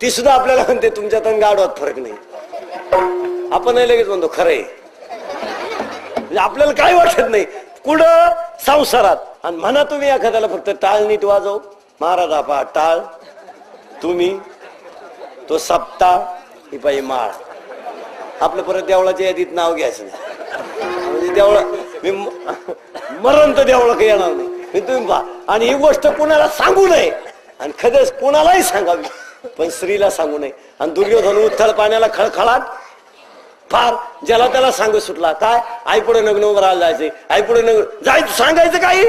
ती सुद्धा आपल्याला म्हणते तुमच्यात आणि गाढवात फरक नाही. आपण लगेच म्हणतो खरंय. म्हणजे आपल्याला काय वाटत नाही कुठं संसारात. आणि म्हणा तुम्ही एखाद्याला फक्त टाळ नीट वाजव, महाराज आपा टाळ, तुम्ही तो सप्ता ही पाहिजे माळ. आपलं परत देवळाच्या यादीत नाव घ्यायचं नाही. म्हणजे देवळा मी मरण तर देवळा काही येणार नाही. तुम्ही पहा. आणि ही गोष्ट कुणाला सांगू नये आणि खरंच कुणालाही सांगावी, पण स्त्रीला सांगू नये. आणि दुर्योधन उथळ पाण्याला खळखळाट फार, ज्याला त्याला सांगू सुटला. काय आई पुढे नग्न उभं राहायला जायचंय, आई पुढे नग्न जायचं, सांगायचं काही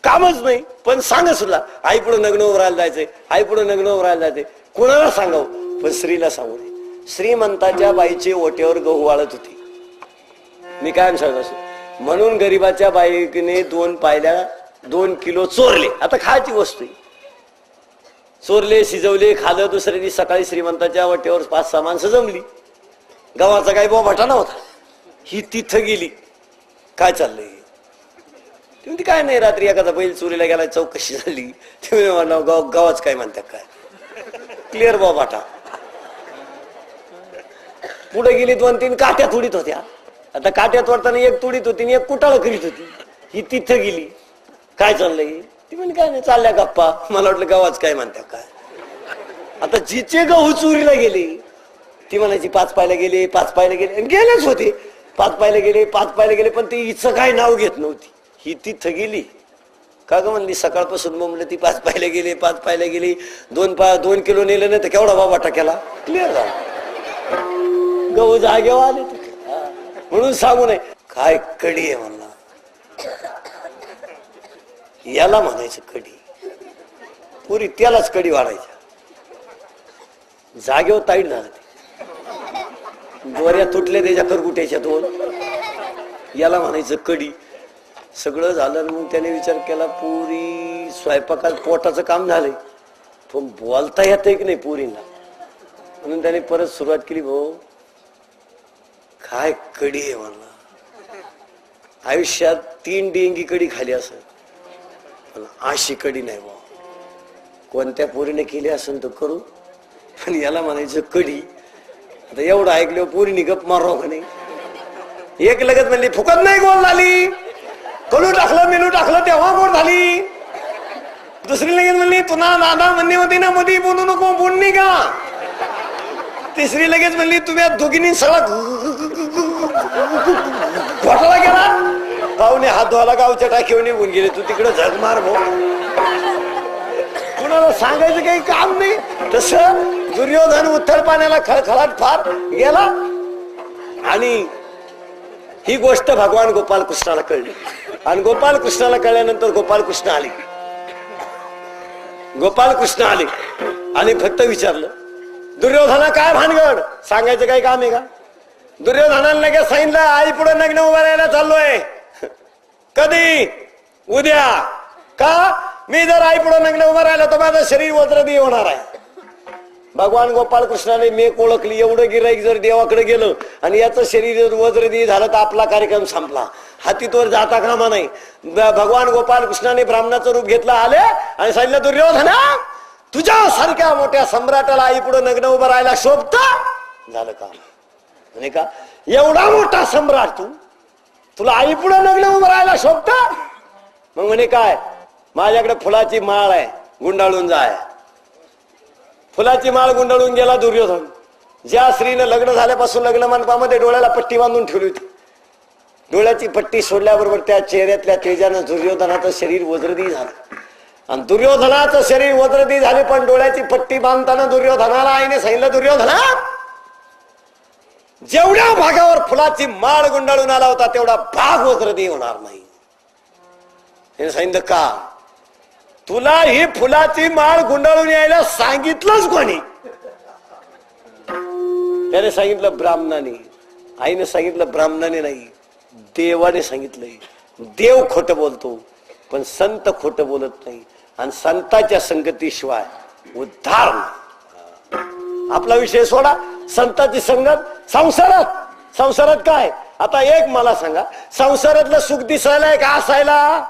कामच नाही, पण सांग सुटला आई पुढे नग्न उभं राहायला जायचंय, आई पुढे नग्न उभं राहायला जायचंय. कुणाला सांगावं, पण स्त्रीला सांगू नये. श्रीमंताच्या बाईचे ओट्यावर गहू वाळत होती. मी काय सांगतो, म्हणून गरीबाच्या बाईने 2 पायल्या 2 किलो चोरले. आता खायची वस्तू चोरले, शिजवले, खाल्लं. दुसऱ्या दिवशी सकाळी श्रीमंताच्या वाटेवर 5-6 माणसं जमली. गावाचा काही बोभाटा नव्हता. ही तिथं गेली, काय चाललंय? ती काय नाही, रात्री एखादा बैल चोरीला गेला, चौकशी झाली. ते गावाच काय म्हणतात काय, क्लिअर बोभाटा. पुढे गेली 2-3 काट्या तुडीत होत्या. आता काट्या तोडताना एक तुडीत होती आणि एक कुटाळ करीत होती. ही तिथं गेली, काय चाललंय? ती म्हणजे काय नाही, चालल्या गप्पा. मला वाटलं गावाच काय म्हणतात काय. आता जिचे गहू चोरीला गेले ती म्हणायची 5 पायला गेले, 5 पायला गेले, गेलेच होते. 5 पायला गेले, 5 पायला गेले, पण ती हिचं काय नाव घेत नव्हती. ही तिथं गेली, का ग म्हणली सकाळपासून म्हणलं ती 5 पायला गेले, 5 पायला गेली. 2 किलो नेलं नाही तर केवढा बाबाटा केला. क्लिअर झाला, गहू जागेवर आले. म्हणून सांगू नये. काय कडी आहे म्हणला, याला म्हणायचं कडी. पुरी त्यालाच कडी वाढायच्या. जागेवर ताईट झालं ते, दोऱ्या तुटले त्याच्या करगुट्याच्या 2. याला म्हणायचं कडी. सगळं झालं. मग त्याने विचार केला, पुरी स्वयंपाकात पोटाचं काम झालंय, पण बोलता येतंय की नाही पुरीला. म्हणून त्याने परत सुरुवात केली, भाऊ काय कडी आहे म्हणला. आयुष्यात 3 डेंगी कडी खाली असेल, पण अशी कडी नाही भाऊ. कोणत्या पोरीने केली असेल तर करू, पण याला म्हणायचं कडी. आता एवढं ऐकलं पोरीने गप मारो का नाही. एक लगत म्हणली फुकत नाही गोल झाली, कलू टाकलं मेनू टाकलं तेव्हा गोड झाली. दुसरी लगेच म्हणली तुला दादा म्हणणे होती ना मधी बोलू नको, बोलणी का. तिसरी लगेच म्हणली तुम्ही दोघींनी सगळा घोटाळा केला. गावने हात धुवायला गावच्या टाकीवर निघून गेले. तू तिकडे झग मार भाऊ. कुणाला सांगायचं काही काम नाही. तसं दुर्योधन उत्तर पाण्याला खळखळाट फार गेला. आणि ही गोष्ट भगवान गोपालकृष्णाला कळली. आणि गोपालकृष्णाला कळल्यानंतर गोपालकृष्ण आले. गोपालकृष्ण आले आणि फक्त विचारलं, दुर्योधना काय भानगड, सांगायचं काही काम आहे का. दुर्योधनाला लगेच सांगितलं, आई पुढे नग्न उभा राहायला चाललोय. कधी? उद्या. का? मी जर आई पुढे नग्न उभा राहिला तर माझं शरीर वज्रदेह होणार आहे. भगवान गोपाळ कृष्णाने मेक ओळखली. एवढं गिराईक जर देवाकडे गेलं आणि याचं शरीर जर वज्रदी झालं तर आपला कार्यक्रम संपला. हातीतवर जाता कामा नाही. भगवान गोपाळ कृष्णाने ब्राह्मणाचं रूप घेतलं, आले आणि सांगितलं, दुर्योधना तुझ्या सारख्या मोठ्या सम्राटाला आई पुढे नग्न उभं राहायला शोभत झालं का? म्हणे का एवढा मोठा सम्राट तू, तुला आई पुढे नग्न उभं राहायला शोभत? मग म्हणे काय, माझ्याकडे फुलाची माळ आहे, गुंडाळून जाय. फुलाची माळ गुंडाळून गेला दुर्योधन. ज्या स्त्रीनं लग्न झाल्यापासून लग्न मंडपामध्ये डोळ्याला पट्टी बांधून ठेवली होती, डोळ्याची पट्टी सोडल्याबरोबर त्या चेहऱ्यातल्या तेजानं दुर्योधनाचं शरीर वज्रदी झालं. आणि दुर्योधनाचं शरीर वज्रदी झाले, पण डोळ्याची पट्टी बांधताना दुर्योधनाला आईने सांगितलं, दुर्योधना जेवढ्या भागावर फुलाची माळ गुंडाळून आला होता तेवढा भाग वज्रदी होणार नाही. हे सांगितलं का? तुला ही फुलाची माळ गुंडाळून यायला सांगितलंच कोणी? त्याने सांगितलं ब्राह्मणाने. आईने सांगितलं ब्राह्मणाने नाही, देवाने सांगितलंय. देव खोटं बोलतो पण संत खोटं बोलत नाही, आणि संताच्या संगतीशिवाय उद्धार नाही. आपला विषय सोडा, संताची संगत. संसारात काय? आता एक मला सांगा, संसारातलं सुख दिसायलाय का असायला?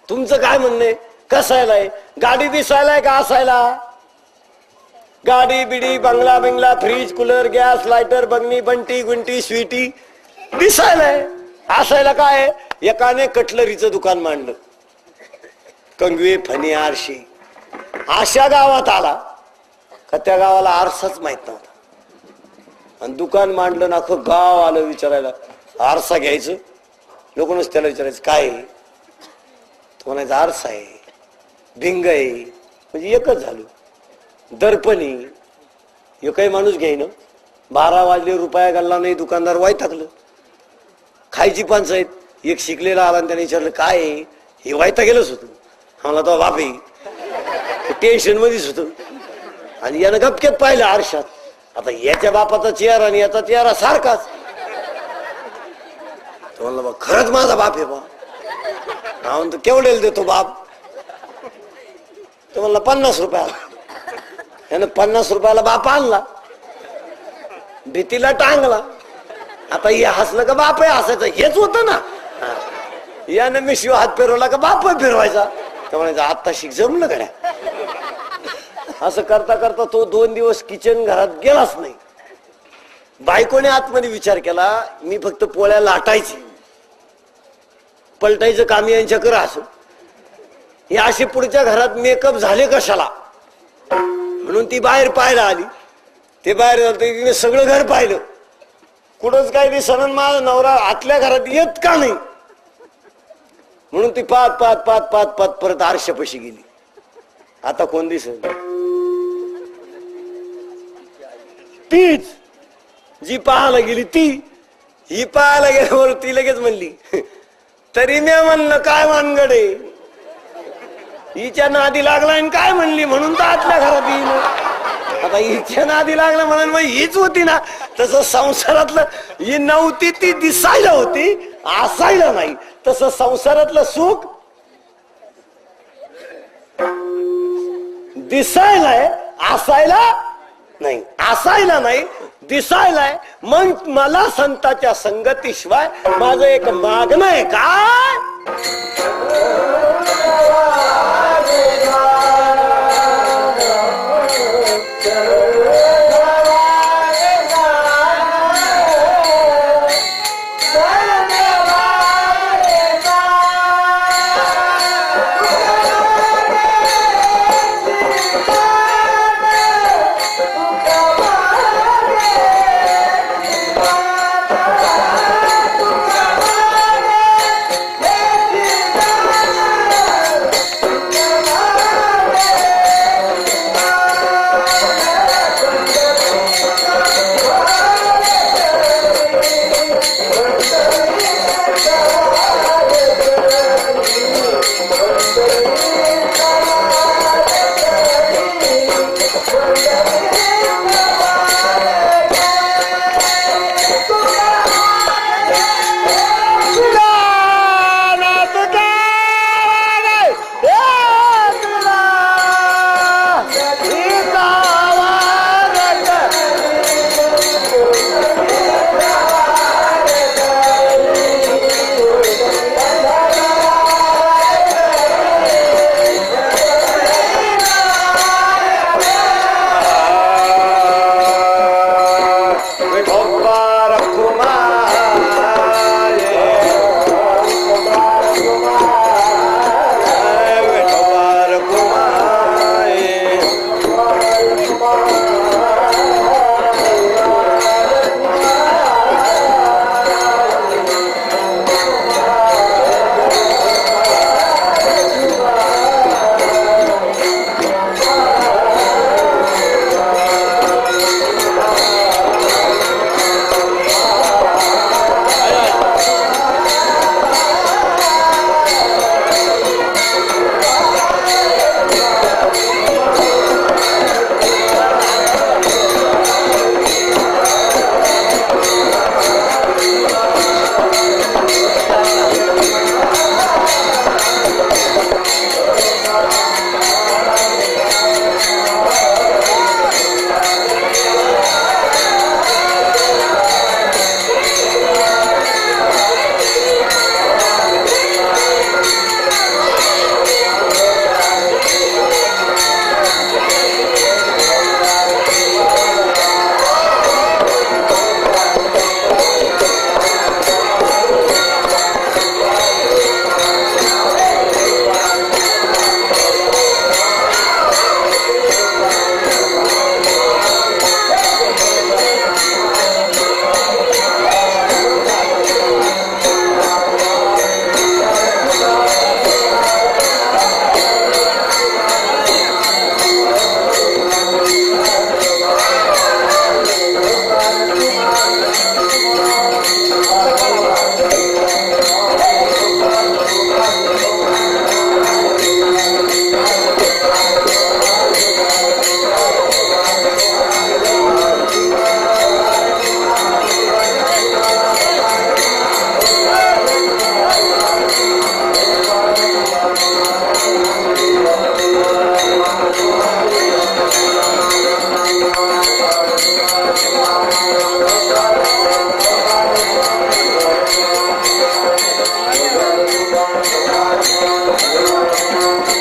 तुमचं काय म्हणणं? कसायलाय? गाडी दिसायलाय का असायला? गाडी बिडी बंगला बिंगला फ्रीज कूलर गॅस लायटर बंगणी बंटी गुंटी स्वीटी दिसायलाय. असायला काय? एकाने कटलरीचं दुकान मांडलं, कंगवे फणी आरशी. अशा गावात आला का त्या गावाला आरसाच माहित नव्हता, आणि दुकान मांडलं ना अख्खं गाव आलं विचारायला आरसा घ्यायचं. लोकांनाच त्याला विचारायचं काय? तो म्हणायचा आरसा आहे, भिंग आहे. म्हणजे एकच झालं. दर्पणी एकही माणूस घेईन. 12 वाजले रुपया गल्ला नाही, दुकानदार वैतागलं. खायची पंचायत. एक शिकलेला आला आणि त्याने विचारलं काय आहे? हे वैता गेलंच होतं. आम्हाला तो बापी टेन्शन मध्येच होत. आणि यानं गपक्यात पाहिलं आरशात, आता याच्या बापाचा चेहरा आणि याचा चेहरा सारखाच. तो म्हणला बा खरंच माझा बाप आहे बा. हा म्हणतो केवढेल देतो बाप? तो म्हणला 50 रुपयाला. यानं 50 रुपयाला बाप आणला, भीतीला टांगला. आता हे हसलं का बाप आहे हसायचं, हेच होतं ना. यानं मी शिव हात फिरवला का बाप फिरवायचा. तर म्हणायचं आता शिक जमलं गड्या. असं करता करता तो 2 दिवस किचन घरात गेलाच नाही. बायकोने आतमध्ये विचार केला, मी फक्त पोळ्या लाटायची, पलटायचं काम यांच्याकडे असं. हे असे पुढच्या घरात मेकअप झाले कशाला, म्हणून ती बाहेर पाहायला आली. ते बाहेर तिने सगळं घर पाहिलं, कुठंच काही दिसणार. माझा नवरा आतल्या घरात येत का नाही, म्हणून ती पात पात पात पात पात परत आरशापाशी गेली. आता कोण दिसेल? तीच जी पाहायला गेली ती. ही पाहायला गेल्यावर ती लगेच म्हणली, तरी मी म्हणलं काय वानगड आहे, हिच्या नादी लागला आणि काय म्हणली म्हणून तर आतल्या घरात येईल. आता हिच्या नादी लागला म्हणून मग हीच होती ना. तसं संसारातलं ही नव्हती, ती दिसायला होती, असायला नाही. तसं संसारातलं सुख दिसायलाय, असायला नाही. असायला नाही, दिसायलाय. मग मला संताच्या संगतीशिवाय माझं एक मागणं आहे. काय?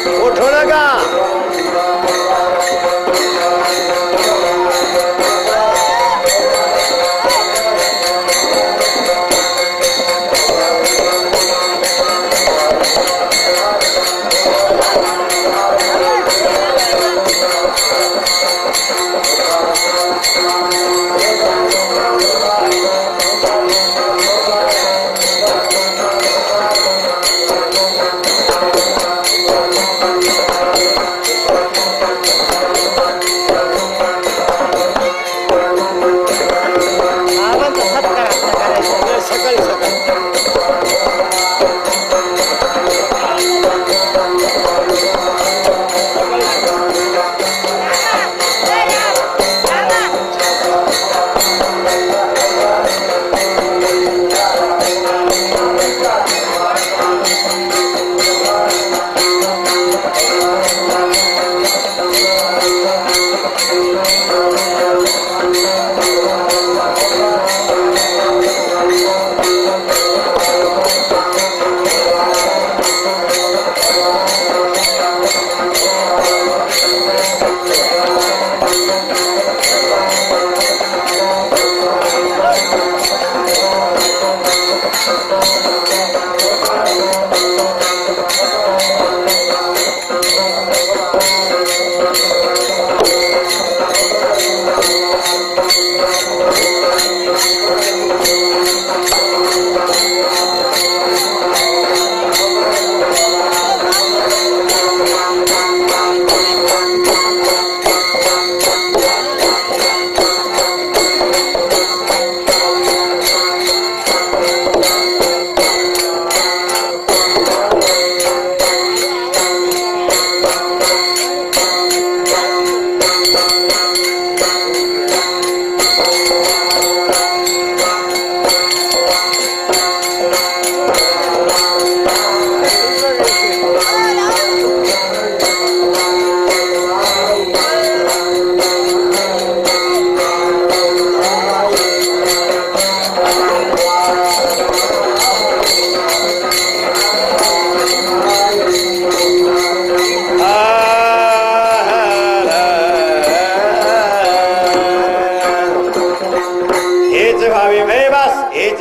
उठू नका. सकाळी सकाळी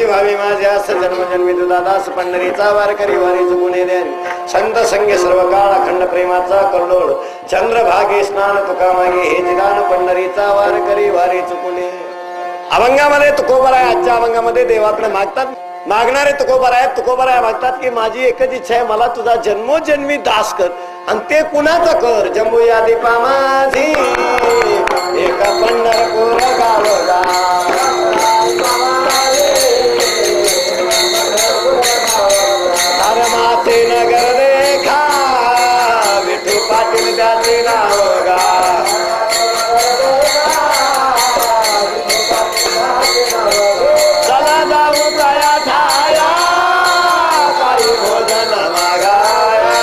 व्हावी माझ्या जन्मजन्मी तुझा दास पंढरीचा वारकरी वारीच गुणे द्यान संत संगे सर्व काळ अखंड प्रेमाचा कल्लोळ चंद्रभागे स्नान तुका मागे हे जिदान पंढरीचा वारकरी वारीच गुणे. अभंगामध्ये तुकोबराय आजच्या अभंगामध्ये देवाकडे मागतात मागणारे तुकोबराय मागतात की माझी एकच इच्छा आहे मला तुझा जन्मोजन्मी दास कर आणि ते कुणाचं कर जम्बू या दीपा माझी एका पंढरपूर गावला माते नगर देखा विठू पाटील त्याचे नाव गा चला जाऊ प्रया ठाया काही भोजन मागाया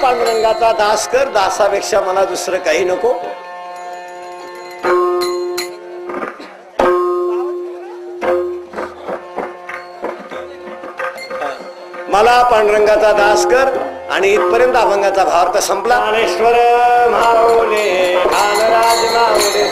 पांडुरंगाचा दास कर दासापेक्षा मला दुसरं काही नको. मला पांडुरंगाचा दास कर आणि इथपर्यंत अभंगाचा भावार्थ संपला. ज्ञानेश्वर माऊली ज्ञानराज माऊली